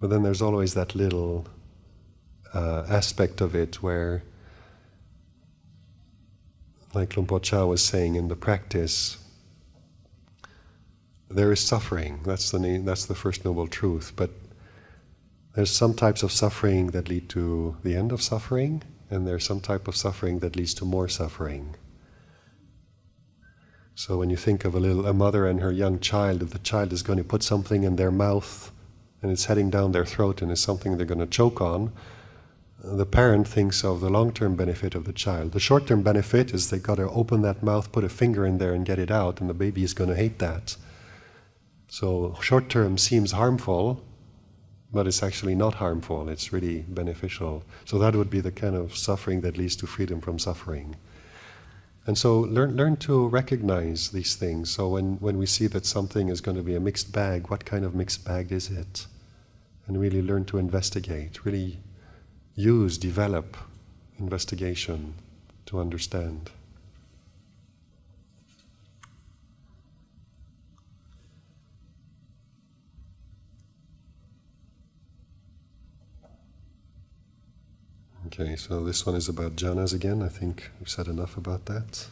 But then there's always that little aspect of it where, like Luang Por Chah was saying, in the practice, there is suffering. That's the first noble truth. But there's some types of suffering that lead to the end of suffering, and there's some type of suffering that leads to more suffering. So when you think of a mother and her young child, if the child is going to put something in their mouth and it's heading down their throat and is something they're going to choke on, the parent thinks of the long-term benefit of the child. The short-term benefit is they got to open that mouth, put a finger in there and get it out, and the baby is going to hate that. So short-term seems harmful, but it's actually not harmful. It's really beneficial. So that would be the kind of suffering that leads to freedom from suffering. And so learn to recognize these things. So when we see that something is going to be a mixed bag, what kind of mixed bag is it? And really learn to investigate, really develop investigation to understand. Okay, so this one is about jhanas again. I think we've said enough about that.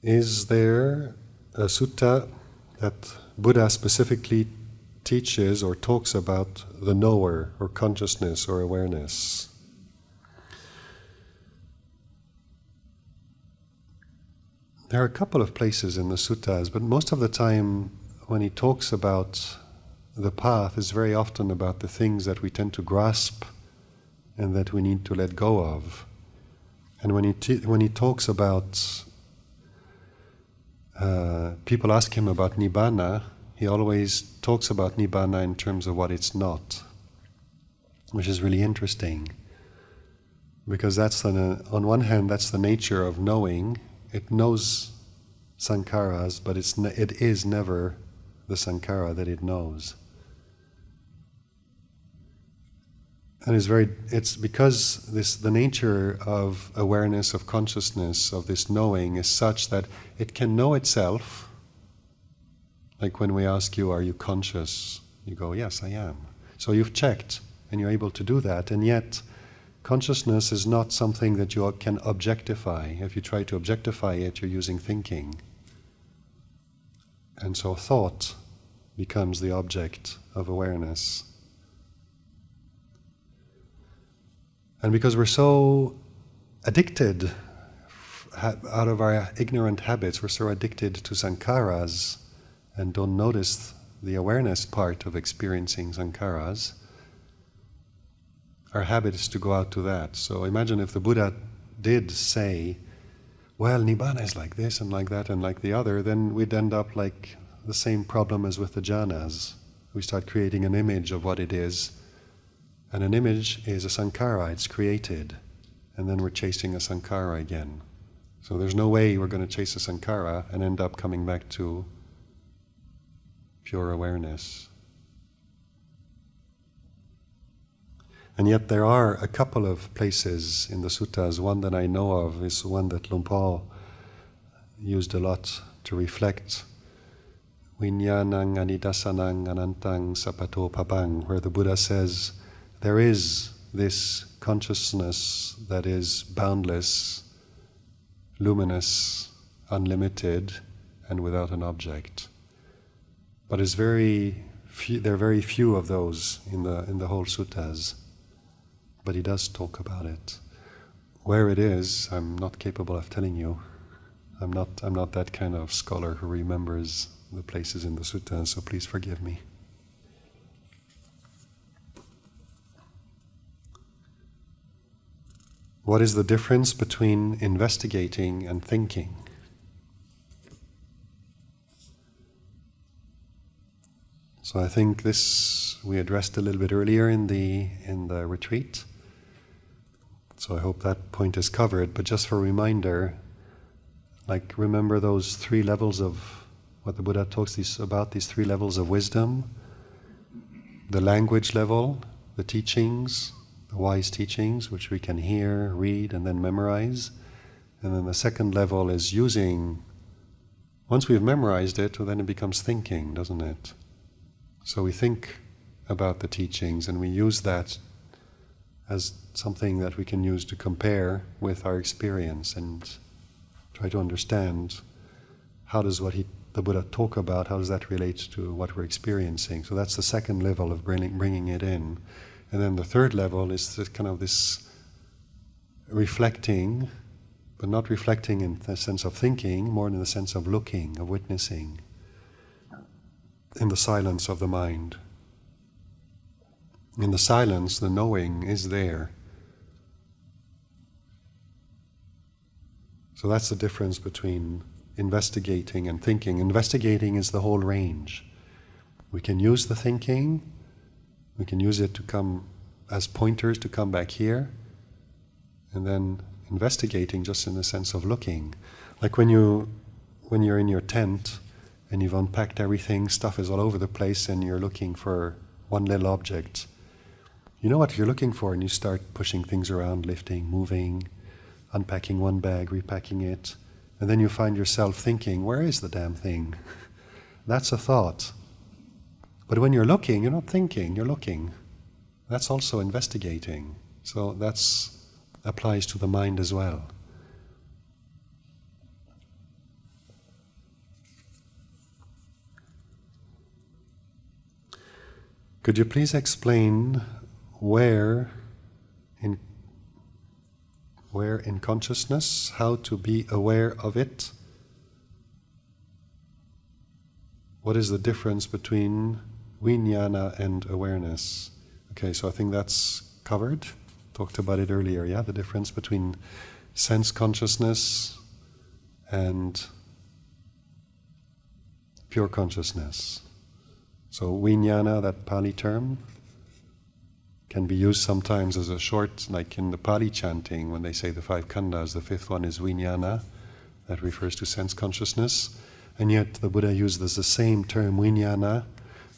Is there a sutta that Buddha specifically teaches or talks about the knower or consciousness or awareness? There are a couple of places in the suttas, but most of the time when he talks about the path, is very often about the things that we tend to grasp and that we need to let go of. And when he talks about, people ask him about nibbana, he always talks about nibbana in terms of what it's not, which is really interesting. Because that's on one hand, that's the nature of knowing. It knows sankharas, but it is never the sankhara that it knows. And it's because the nature of awareness, of consciousness, of this knowing is such that it can know itself. Like when we ask you, are you conscious? You go, yes, I am. So you've checked, and you're able to do that, and yet consciousness is not something that you can objectify. If you try to objectify it, you're using thinking. And so thought becomes the object of awareness. And because we're so addicted, out of our ignorant habits, we're so addicted to sankharas and don't notice the awareness part of experiencing sankharas, our habit is to go out to that. So imagine if the Buddha did say, well, nibbana is like this and like that and like the other, then we'd end up like the same problem as with the jhanas. We start creating an image of what it is. And an image is a sankhara, it's created. And then we're chasing a sankhara again. So there's no way we're going to chase a sankhara and end up coming back to pure awareness. And yet there are a couple of places in the suttas. One that I know of is one that Luang Por used a lot to reflect. Vinyanang anidasanang anantang sapato pabang, where the Buddha says, there is this consciousness that is boundless, luminous, unlimited, and without an object. But there are very few of those in the whole suttas. But he does talk about it. Where it is, I'm not capable of telling you. I'm not that kind of scholar who remembers the places in the suttas, so please forgive me. What is the difference between investigating and thinking? So I think this we addressed a little bit earlier in the retreat. So I hope that point is covered. But just for a reminder, like remember those three levels of what the Buddha talks about, these three levels of wisdom: the language level, the teachings, the wise teachings, which we can hear, read, and then memorize. And then the second level is using, once we've memorized it, well, then it becomes thinking, doesn't it? So we think about the teachings and we use that as something that we can use to compare with our experience and try to understand how does the Buddha talk about, how does that relate to what we're experiencing. So that's the second level of bringing it in. And then the third level is this reflecting, but not reflecting in the sense of thinking, more in the sense of looking, of witnessing, in the silence of the mind. In the silence, the knowing is there. So that's the difference between investigating and thinking. Investigating is the whole range. We can use the thinking, we can use it to come as pointers to come back here, and then investigating just in the sense of looking. Like when you're in your tent and you've unpacked everything, stuff is all over the place, and you're looking for one little object. You know what you're looking for, and you start pushing things around, lifting, moving, unpacking one bag, repacking it, and then you find yourself thinking, where is the damn thing? That's a thought. But when you're looking, you're not thinking, you're looking. That's also investigating. So that applies to the mind as well. Could you please explain where in consciousness, how to be aware of it? What is the difference between vijnana and awareness? Okay, so I think that's covered. Talked about it earlier, yeah? The difference between sense consciousness and pure consciousness. So vijnana, that Pali term, can be used sometimes as a short, like in the Pali chanting, when they say the 5 khandhas, the fifth one is vijnana, that refers to sense consciousness. And yet the Buddha uses the same term, vijnana,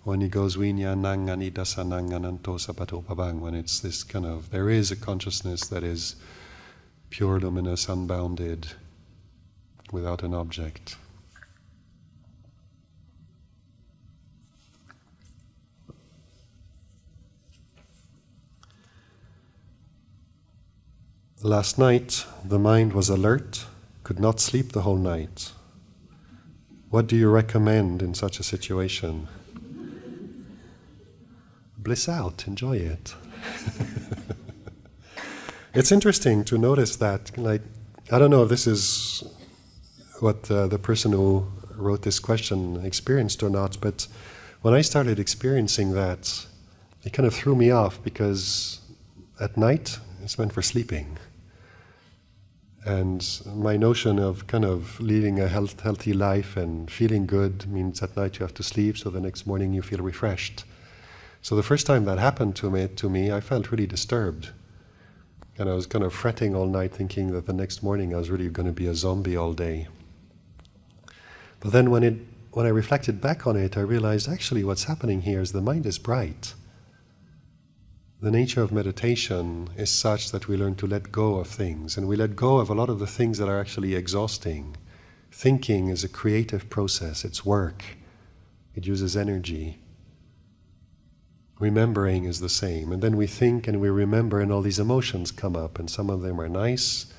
when he goes vijnanang anidasanang ananto sapatopabang, when it's this there is a consciousness that is pure, luminous, unbounded, without an object. Last night, the mind was alert, could not sleep the whole night. What do you recommend in such a situation? Bliss out, enjoy it. It's interesting to notice that, I don't know if this is what the person who wrote this question experienced or not, but when I started experiencing that, it kind of threw me off, because at night, it's meant for sleeping. And my notion of leading a healthy life and feeling good means at night you have to sleep, so the next morning you feel refreshed. So the first time that happened to me, I felt really disturbed. And I was kind of fretting all night, thinking that the next morning I was really going to be a zombie all day. But then when I reflected back on it, I realized actually what's happening here is the mind is bright. The nature of meditation is such that we learn to let go of things, and we let go of a lot of the things that are actually exhausting. Thinking is a creative process, it's work, it uses energy. Remembering is the same, and then we think and we remember and all these emotions come up, and some of them are nice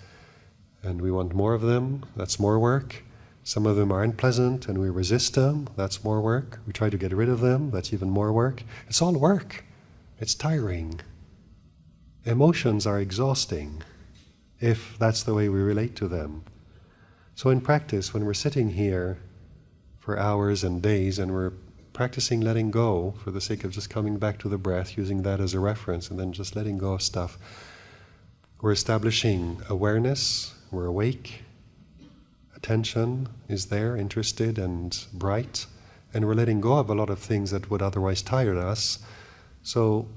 and we want more of them, that's more work. Some of them are unpleasant and we resist them, that's more work. We try to get rid of them, that's even more work. It's all work. It's tiring. Emotions are exhausting if that's the way we relate to them. So in practice, when we're sitting here for hours and days and we're practicing letting go for the sake of just coming back to the breath, using that as a reference, and then just letting go of stuff, we're establishing awareness, we're awake, attention is there, interested and bright, and we're letting go of a lot of things that would otherwise tire us. So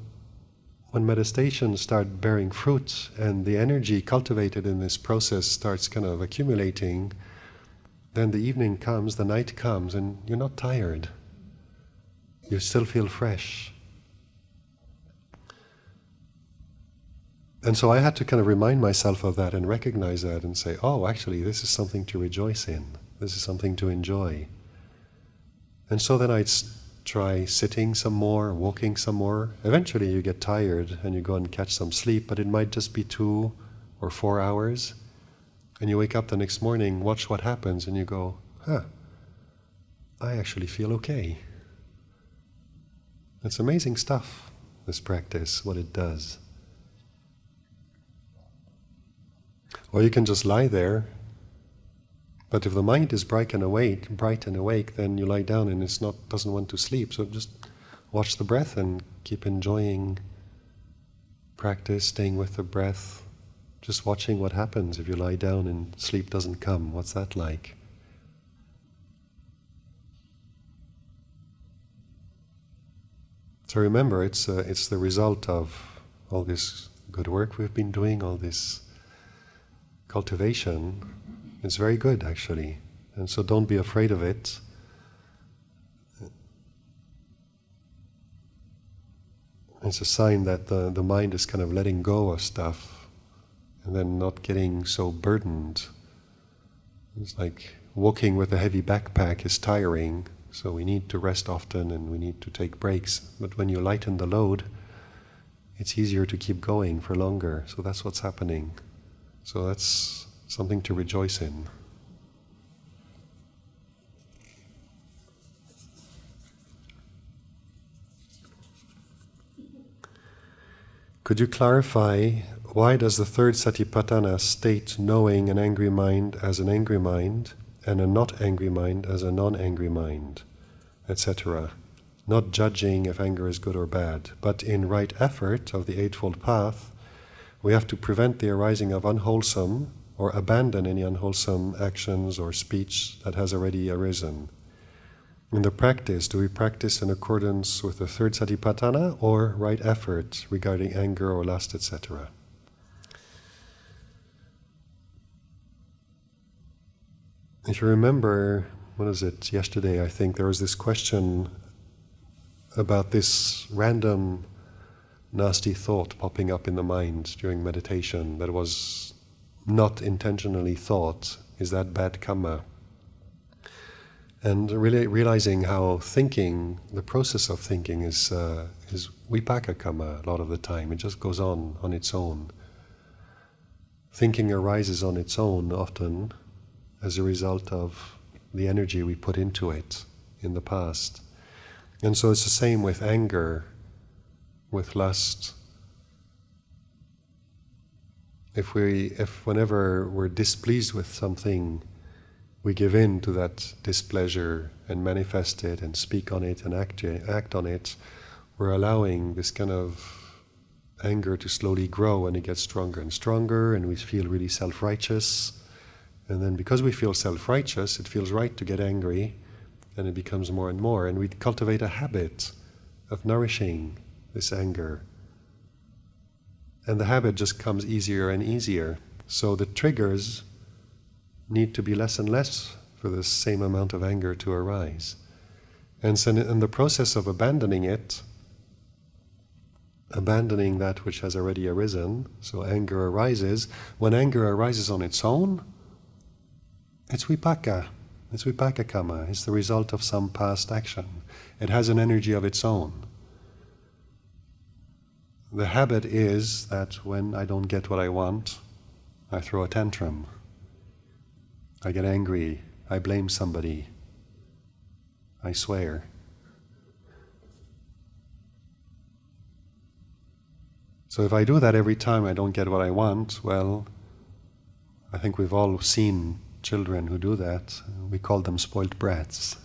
when meditations start bearing fruit and the energy cultivated in this process starts accumulating, then the evening comes, the night comes, and you're not tired. You still feel fresh. And so I had to remind myself of that and recognize that and say, oh, actually, this is something to rejoice in. This is something to enjoy. And so then I'd try sitting some more, walking some more. Eventually you get tired and you go and catch some sleep, but it might just be 2 or 4 hours. And you wake up the next morning, watch what happens, and you go, I actually feel okay. It's amazing stuff, this practice, what it does. Or you can just lie there, but if the mind is bright and awake, then you lie down and doesn't want to sleep. So just watch the breath and keep enjoying practice, staying with the breath, just watching what happens if you lie down and sleep doesn't come. What's that like? So remember, it's the result of all this good work we've been doing, all this cultivation. It's very good, actually. And so don't be afraid of it. It's a sign that the mind is kind of letting go of stuff and then not getting so burdened. It's like walking with a heavy backpack is tiring, so we need to rest often and we need to take breaks. But when you lighten the load, it's easier to keep going for longer. So that's what's happening. So that's something to rejoice in. Could you clarify, why does the third satipatthana state knowing an angry mind as an angry mind and a not angry mind as a non-angry mind, etc.? Not judging if anger is good or bad, but in right effort of the Eightfold Path, we have to prevent the arising of unwholesome or abandon any unwholesome actions or speech that has already arisen. In the practice, do we practice in accordance with the third satipatthana or right effort regarding anger or lust, etc.? If you remember, yesterday I think, there was this question about this random nasty thought popping up in the mind during meditation that was not intentionally thought. Is that bad karma? And really realizing how thinking, the process of thinking is vipaka karma a lot of the time. It just goes on its own. Thinking arises on its own often as a result of the energy we put into it in the past. And so it's the same with anger, with lust. If whenever we're displeased with something, we give in to that displeasure and manifest it and speak on it and act on it, we're allowing this kind of anger to slowly grow, and it gets stronger and stronger, and we feel really self-righteous. And then because we feel self-righteous, it feels right to get angry, and it becomes more and more. And we cultivate a habit of nourishing this anger. And the habit just comes easier and easier. So the triggers need to be less and less for the same amount of anger to arise. And so in the process of abandoning it, abandoning that which has already arisen, so anger arises. When anger arises on its own, it's vipaka. It's vipaka karma. It's the result of some past action. It has an energy of its own. The habit is that when I don't get what I want, I throw a tantrum. I get angry. I blame somebody. I swear. So if I do that every time I don't get what I want, well, I think we've all seen children who do that. We call them spoiled brats.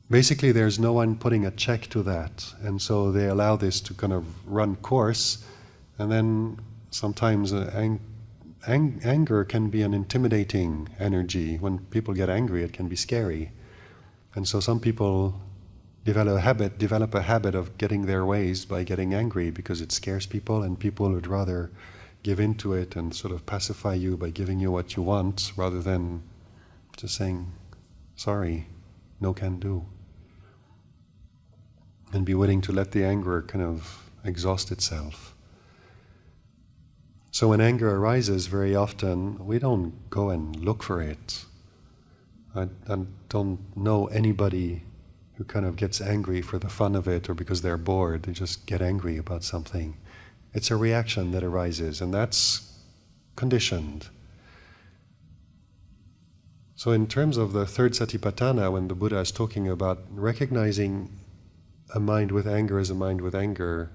Basically, there's no one putting a check to that, and so they allow this to kind of run course, and then sometimes anger can be an intimidating energy. When people get angry, it can be scary. And so some people develop a habit of getting their ways by getting angry because it scares people, and people would rather give into it and sort of pacify you by giving you what you want rather than just saying, sorry, no can do. And be willing to let the anger kind of exhaust itself. So when anger arises, very often we don't go and look for it. I don't know anybody who kind of gets angry for the fun of it or because they're bored. They just get angry about something. It's a reaction that arises, and that's conditioned. So in terms of the third satipatthana, when the Buddha is talking about recognizing a mind with anger as a mind with anger,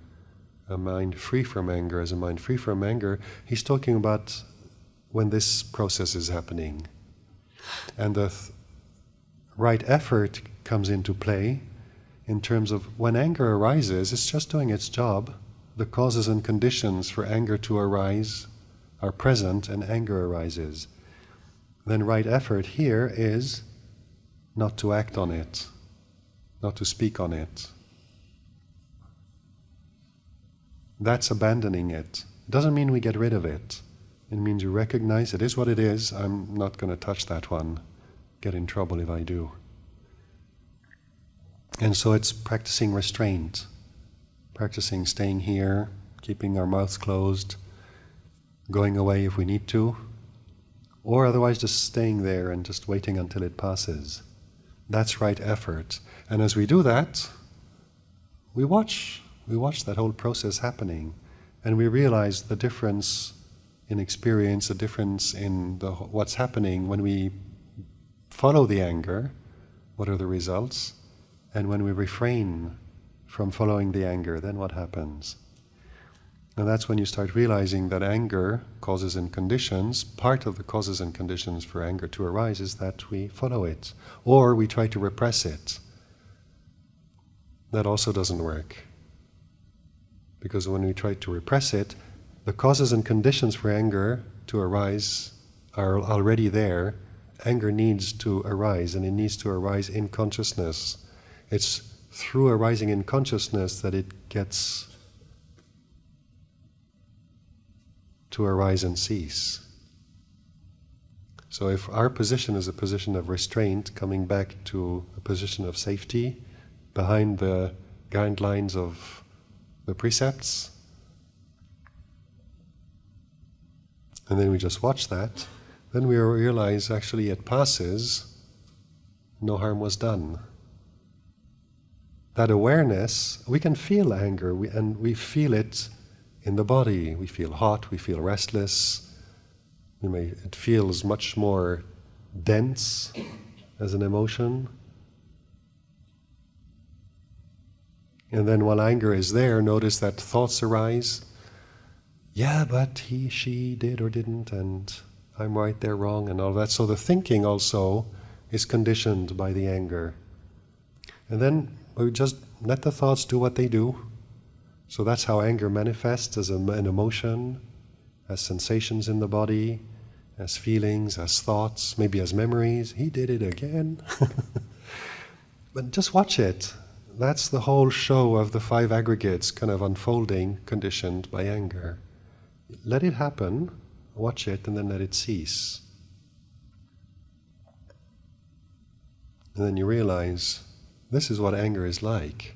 a mind free from anger as a mind free from anger, he's talking about when this process is happening. And the right effort comes into play in terms of when anger arises, it's just doing its job. The causes and conditions for anger to arise are present and anger arises. Then right effort here is not to act on it, not to speak on it. That's abandoning it. It doesn't mean we get rid of it. It means you recognize it is what it is. I'm not going to touch that one. Get in trouble if I do. And so it's practicing restraint, practicing staying here, keeping our mouths closed, going away if we need to, or otherwise just staying there and just waiting until it passes. That's right effort. And as we do that, we watch that whole process happening, and we realize the difference in experience, the difference in what's happening when we follow the anger, what are the results, and when we refrain from following the anger, then what happens? And that's when you start realizing that anger, causes and conditions, part of the causes and conditions for anger to arise is that we follow it, or we try to repress it. That also doesn't work. Because when we try to repress it, the causes and conditions for anger to arise are already there. Anger needs to arise, and it needs to arise in consciousness. It's through arising in consciousness that it gets to arise and cease. So if our position is a position of restraint, coming back to a position of safety, behind the guidelines of the precepts, and then we just watch that, then we realize actually it passes, no harm was done. That awareness, we can feel anger, and we feel it in the body. We feel hot, we feel restless. It feels much more dense as an emotion. And then while anger is there, notice that thoughts arise. Yeah, but he, she did or didn't, and I'm right, they're wrong, and all that. So the thinking also is conditioned by the anger. And then we just let the thoughts do what they do. So that's how anger manifests as an emotion, as sensations in the body, as feelings, as thoughts, maybe as memories. He did it again. But just watch it. That's the whole show of the five aggregates kind of unfolding, conditioned by anger. Let it happen, watch it, and then let it cease. And then you realize, this is what anger is like.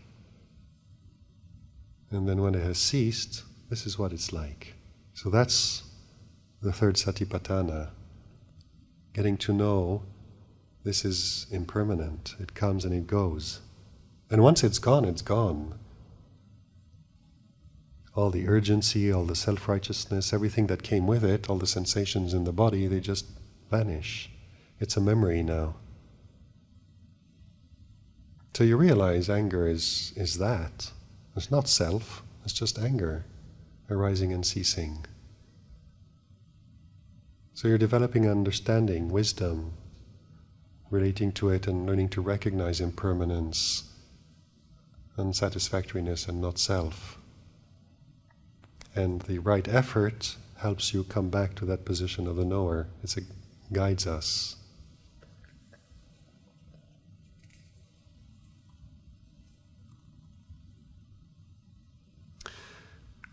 And then when it has ceased, this is what it's like. So that's the third satipatthana. Getting to know this is impermanent. It comes and it goes. And once it's gone, it's gone. All the urgency, all the self-righteousness, everything that came with it, all the sensations in the body, they just vanish. It's a memory now. So you realize anger is that. It's not self, it's just anger, arising and ceasing. So you're developing understanding, wisdom, relating to it and learning to recognize impermanence, unsatisfactoriness, and not self. And the right effort helps you come back to that position of the knower. It guides us.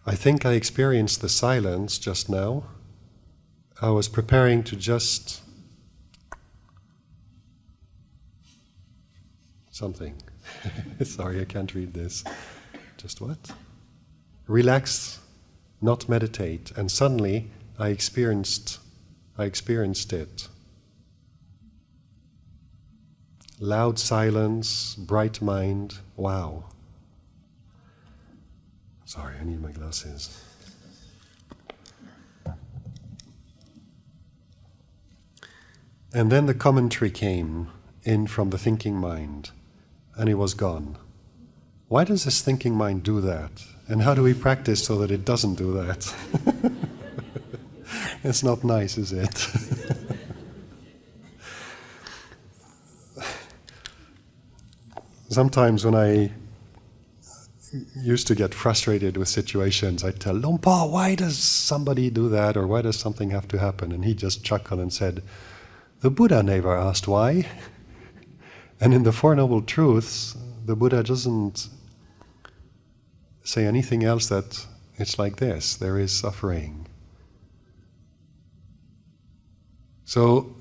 I think I experienced the silence just now. I was preparing to just something. Sorry, I can't read this. Just what? Relax, not meditate. And suddenly I experienced it. loud silence, bright mind, wow. Sorry, I need my glasses. And then the commentary came in from the thinking mind, and it was gone. Why does this thinking mind do that? And how do we practice so that it doesn't do that? It's not nice, is it? Sometimes when I used to get frustrated with situations, I'd tell Lompa, why does somebody do that, or why does something have to happen? And he'd just chuckle and said, the Buddha never asked why. And in the Four Noble Truths, the Buddha doesn't say anything else that it's like this, there is suffering. So,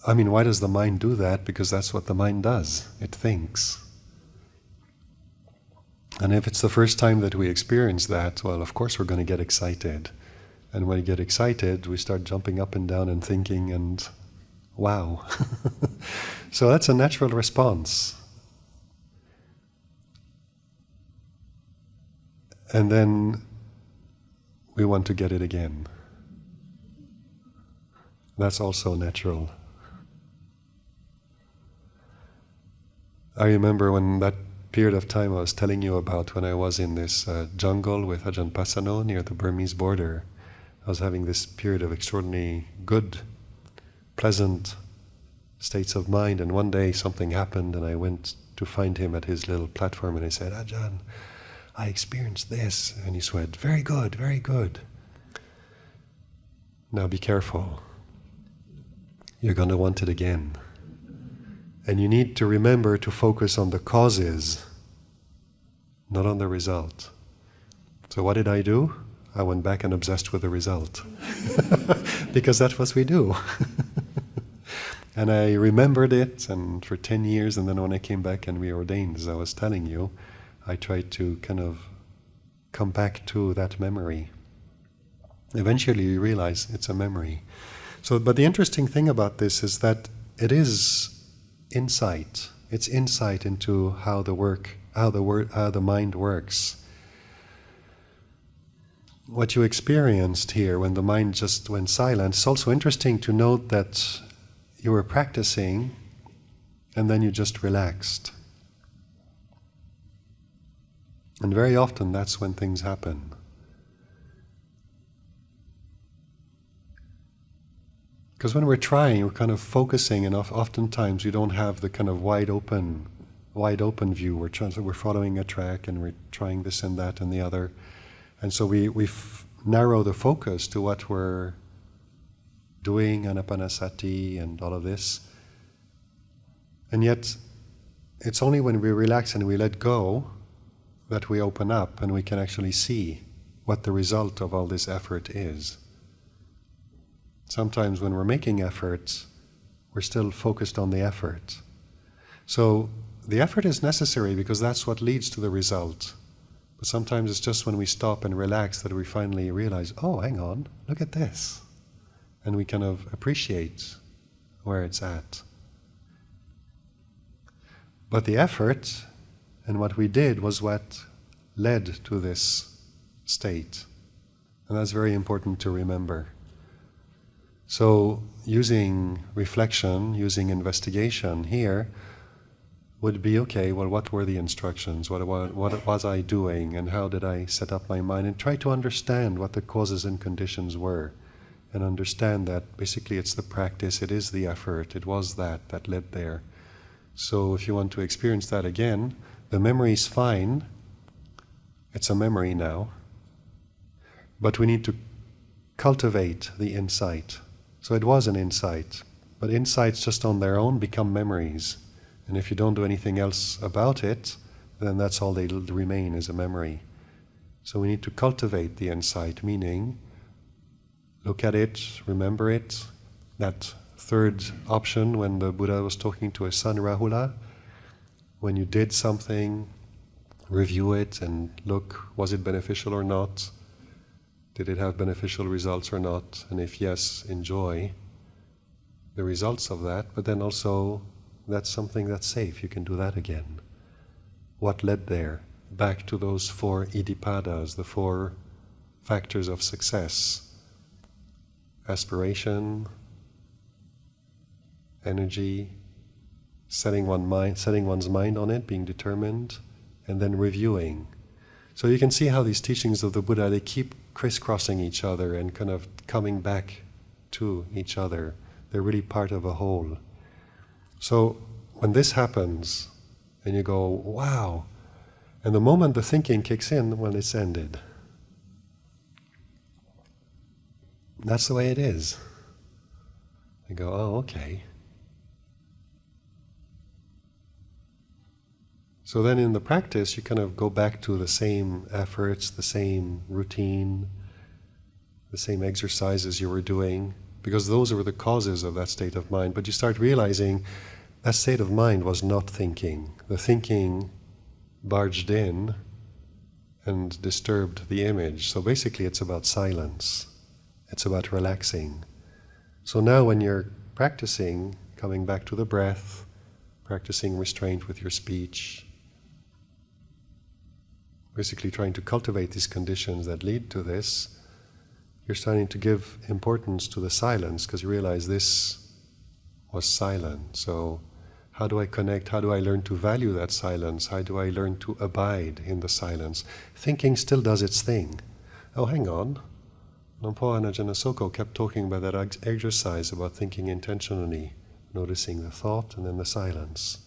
I mean, why does the mind do that? Because that's what the mind does. It thinks. And if it's the first time that we experience that, well, of course we're going to get excited. And when we get excited, we start jumping up and down and thinking, and wow. So that's a natural response. And then we want to get it again. That's also natural. I remember when that period of time I was telling you about, when I was in this jungle with Ajahn Pasano near the Burmese border. I was having this period of extraordinarily good, pleasant states of mind, and one day something happened and I went to find him at his little platform and I said, Ajahn, I experienced this. And he said, very good, very good. Now be careful. You're going to want it again. And you need to remember to focus on the causes, not on the result. So what did I do? I went back and obsessed with the result. Because that's what we do. And I remembered it, and for 10 years, and then when I came back and reordained, as I was telling you, I tried to kind of come back to that memory. Eventually you realize it's a memory. So, but the interesting thing about this is that it is insight. It's insight into how the mind works. What you experienced here when the mind just went silent, it's also interesting to note that you were practicing and then you just relaxed. And very often that's when things happen. Because when we're trying, we're kind of focusing, and oftentimes we don't have the kind of wide open view. We're following a track and we're trying this and that and the other. And so we narrow the focus to what we're doing, anapanasati and all of this. And yet, it's only when we relax and we let go that we open up and we can actually see what the result of all this effort is. Sometimes when we're making efforts, we're still focused on the effort. So the effort is necessary because that's what leads to the result. But sometimes it's just when we stop and relax that we finally realize, oh, hang on, look at this. And we kind of appreciate where it's at. But the effort and what we did was what led to this state. And that's very important to remember. So using reflection, using investigation here would be, okay, well, what were the instructions? What was I doing? And how did I set up my mind? And try to understand what the causes and conditions were. And understand that basically it's the practice, it is the effort, it was that led there. So if you want to experience that again, the memory's fine. It's a memory now. But we need to cultivate the insight. So it was an insight, but insights just on their own become memories. And if you don't do anything else about it, then that's all they'll remain, is a memory. So we need to cultivate the insight, meaning look at it, remember it. That third option when the Buddha was talking to his son Rahula, when you did something, review it and look, was it beneficial or not? Did it have beneficial results or not? And if yes, enjoy the results of that, but then also that's something that's safe. You can do that again. What led there? Back to those 4 iddhipadas, the 4 factors of success. Aspiration, energy, setting one's mind on it, being determined, and then reviewing. So you can see how these teachings of the Buddha, they keep crisscrossing each other and kind of coming back to each other. They're really part of a whole. So when this happens, and you go, wow, and the moment the thinking kicks in, when it's ended. That's the way it is. You go, oh, okay. So then in the practice, you kind of go back to the same efforts, the same routine, the same exercises you were doing, because those were the causes of that state of mind. But you start realizing that state of mind was not thinking. The thinking barged in and disturbed the image. So basically it's about silence. It's about relaxing. So now when you're practicing, coming back to the breath, practicing restraint with your speech, basically trying to cultivate these conditions that lead to this, you're starting to give importance to the silence because you realize this was silent. So how do I connect? How do I learn to value that silence? How do I learn to abide in the silence? Thinking still does its thing. Oh, hang on. Phor and Ajahn Asoko kept talking about that exercise about thinking intentionally, noticing the thought and then the silence.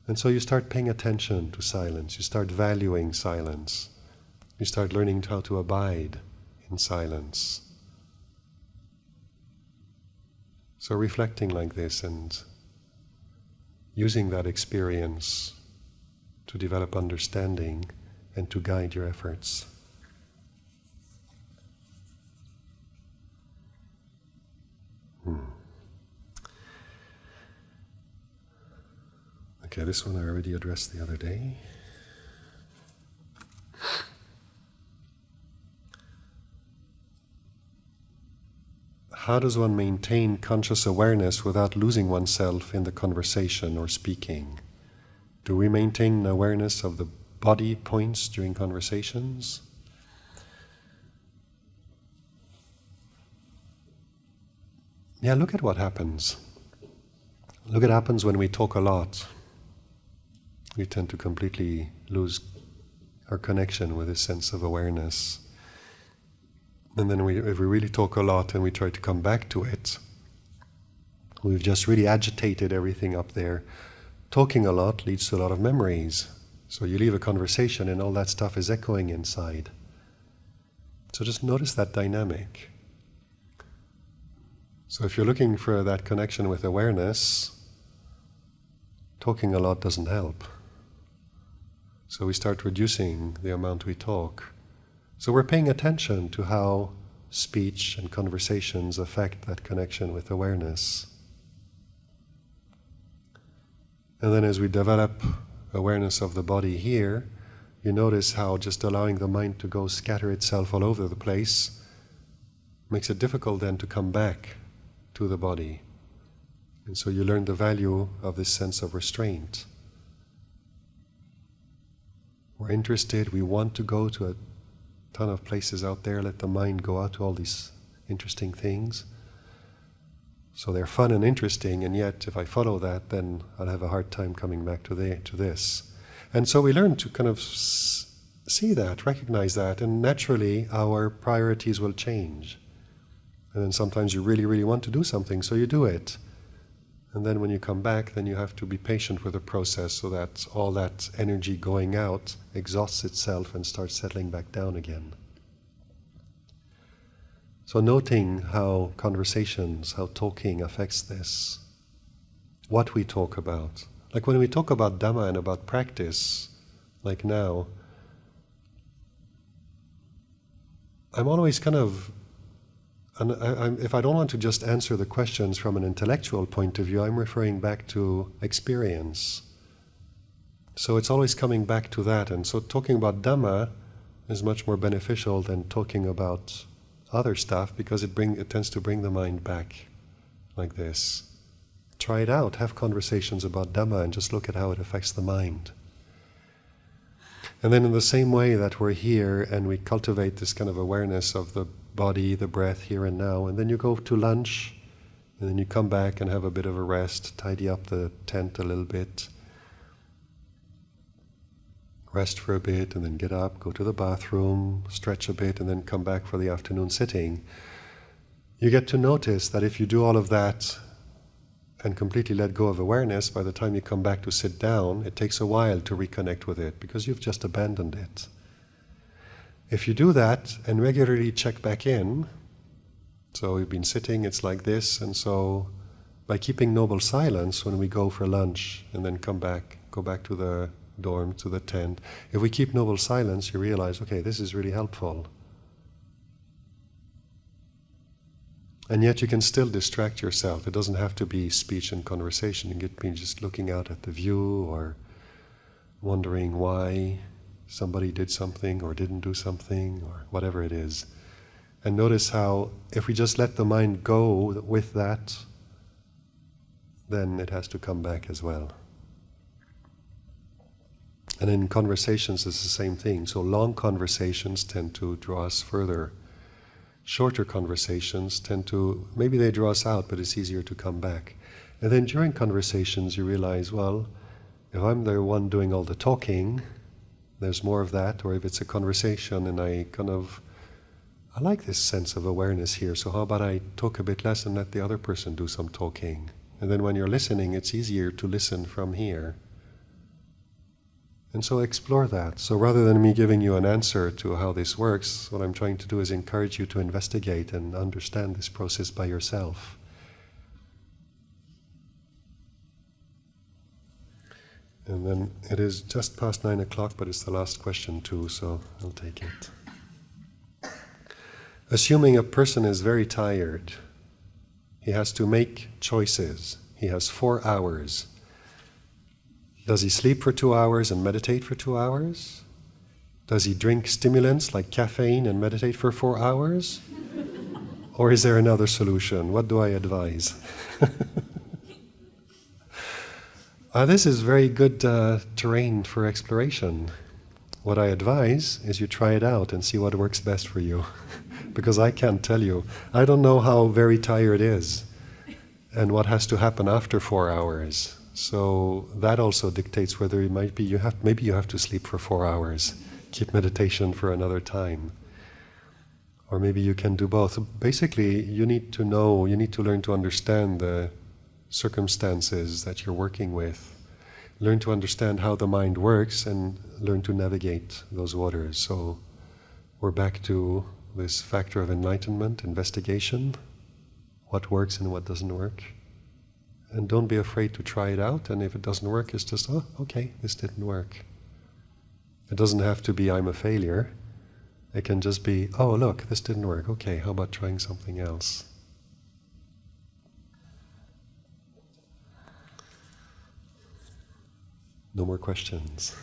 And so you start paying attention to silence. You start valuing silence. You start learning how to abide in silence. So reflecting like this and using that experience to develop understanding and to guide your efforts. Okay, this one I already addressed the other day. How does one maintain conscious awareness without losing oneself in the conversation or speaking? Do we maintain awareness of the body points during conversations? Yeah, look at what happens. Look at what happens when we talk a lot. We tend to completely lose our connection with this sense of awareness. And then if we really talk a lot and we try to come back to it, we've just really agitated everything up there. Talking a lot leads to a lot of memories. So you leave a conversation and all that stuff is echoing inside. So just notice that dynamic. So if you're looking for that connection with awareness, talking a lot doesn't help. So we start reducing the amount we talk. So we're paying attention to how speech and conversations affect that connection with awareness. And then as we develop awareness of the body here, you notice how just allowing the mind to go scatter itself all over the place makes it difficult then to come back to the body. And so you learn the value of this sense of restraint. We're interested, we want to go to a ton of places out there, let the mind go out to all these interesting things. So they're fun and interesting, and yet if I follow that, then I'll have a hard time coming back to this. And so we learn to kind of see that, recognize that, and naturally our priorities will change. And then sometimes you really, really want to do something, so you do it. And then when you come back, then you have to be patient with the process so that all that energy going out exhausts itself and starts settling back down again. So noting how conversations, how talking affects this, what we talk about. Like when we talk about Dhamma and about practice, like now, I'm always kind of, if I don't want to just answer the questions from an intellectual point of view, I'm referring back to experience. So it's always coming back to that. And so talking about Dhamma is much more beneficial than talking about other stuff because it tends to bring the mind back like this. Try it out. Have conversations about Dhamma and just look at how it affects the mind. And then in the same way that we're here and we cultivate this kind of awareness of the body, the breath, here and now, and then you go to lunch, and then you come back and have a bit of a rest, tidy up the tent a little bit, rest for a bit, and then get up, go to the bathroom, stretch a bit, and then come back for the afternoon sitting. You get to notice that if you do all of that and completely let go of awareness, by the time you come back to sit down, it takes a while to reconnect with it because you've just abandoned it. If you do that and regularly check back in, so we've been sitting, it's like this, and so by keeping noble silence when we go for lunch and then come back, go back to the dorm, to the tent, if we keep noble silence, you realize, okay, this is really helpful. And yet you can still distract yourself. It doesn't have to be speech and conversation. It could be just looking out at the view or wondering why somebody did something or didn't do something or whatever it is. And notice how if we just let the mind go with that, then it has to come back as well. And in conversations it's the same thing. So long conversations tend to draw us further. Shorter conversations tend to, maybe they draw us out, but it's easier to come back. And then during conversations you realize, well, if I'm the one doing all the talking, there's more of that, or if it's a conversation and I like this sense of awareness here, so how about I talk a bit less and let the other person do some talking? And then when you're listening, it's easier to listen from here. And so explore that. So rather than me giving you an answer to how this works, what I'm trying to do is encourage you to investigate and understand this process by yourself. And then it is just past 9 o'clock, but it's the last question too, so I'll take it. Assuming a person is very tired, he has to make choices. He has 4 hours. Does he sleep for 2 hours and meditate for 2 hours? Does he drink stimulants like caffeine and meditate for 4 hours? Or is there another solution? What do I advise? This is very good terrain for exploration. What I advise is you try it out and see what works best for you. Because I can't tell you. I don't know how very tired is and what has to happen after 4 hours. So that also dictates whether it might be maybe you have to sleep for 4 hours, keep meditation for another time. Or maybe you can do both. Basically, you need to learn to understand the circumstances that you're working with. Learn to understand how the mind works and learn to navigate those waters. So we're back to this factor of enlightenment, investigation, what works and what doesn't work. And don't be afraid to try it out, and if it doesn't work, it's just, oh, okay, this didn't work. It doesn't have to be, I'm a failure. It can just be, oh, look, this didn't work. Okay, how about trying something else? No more questions.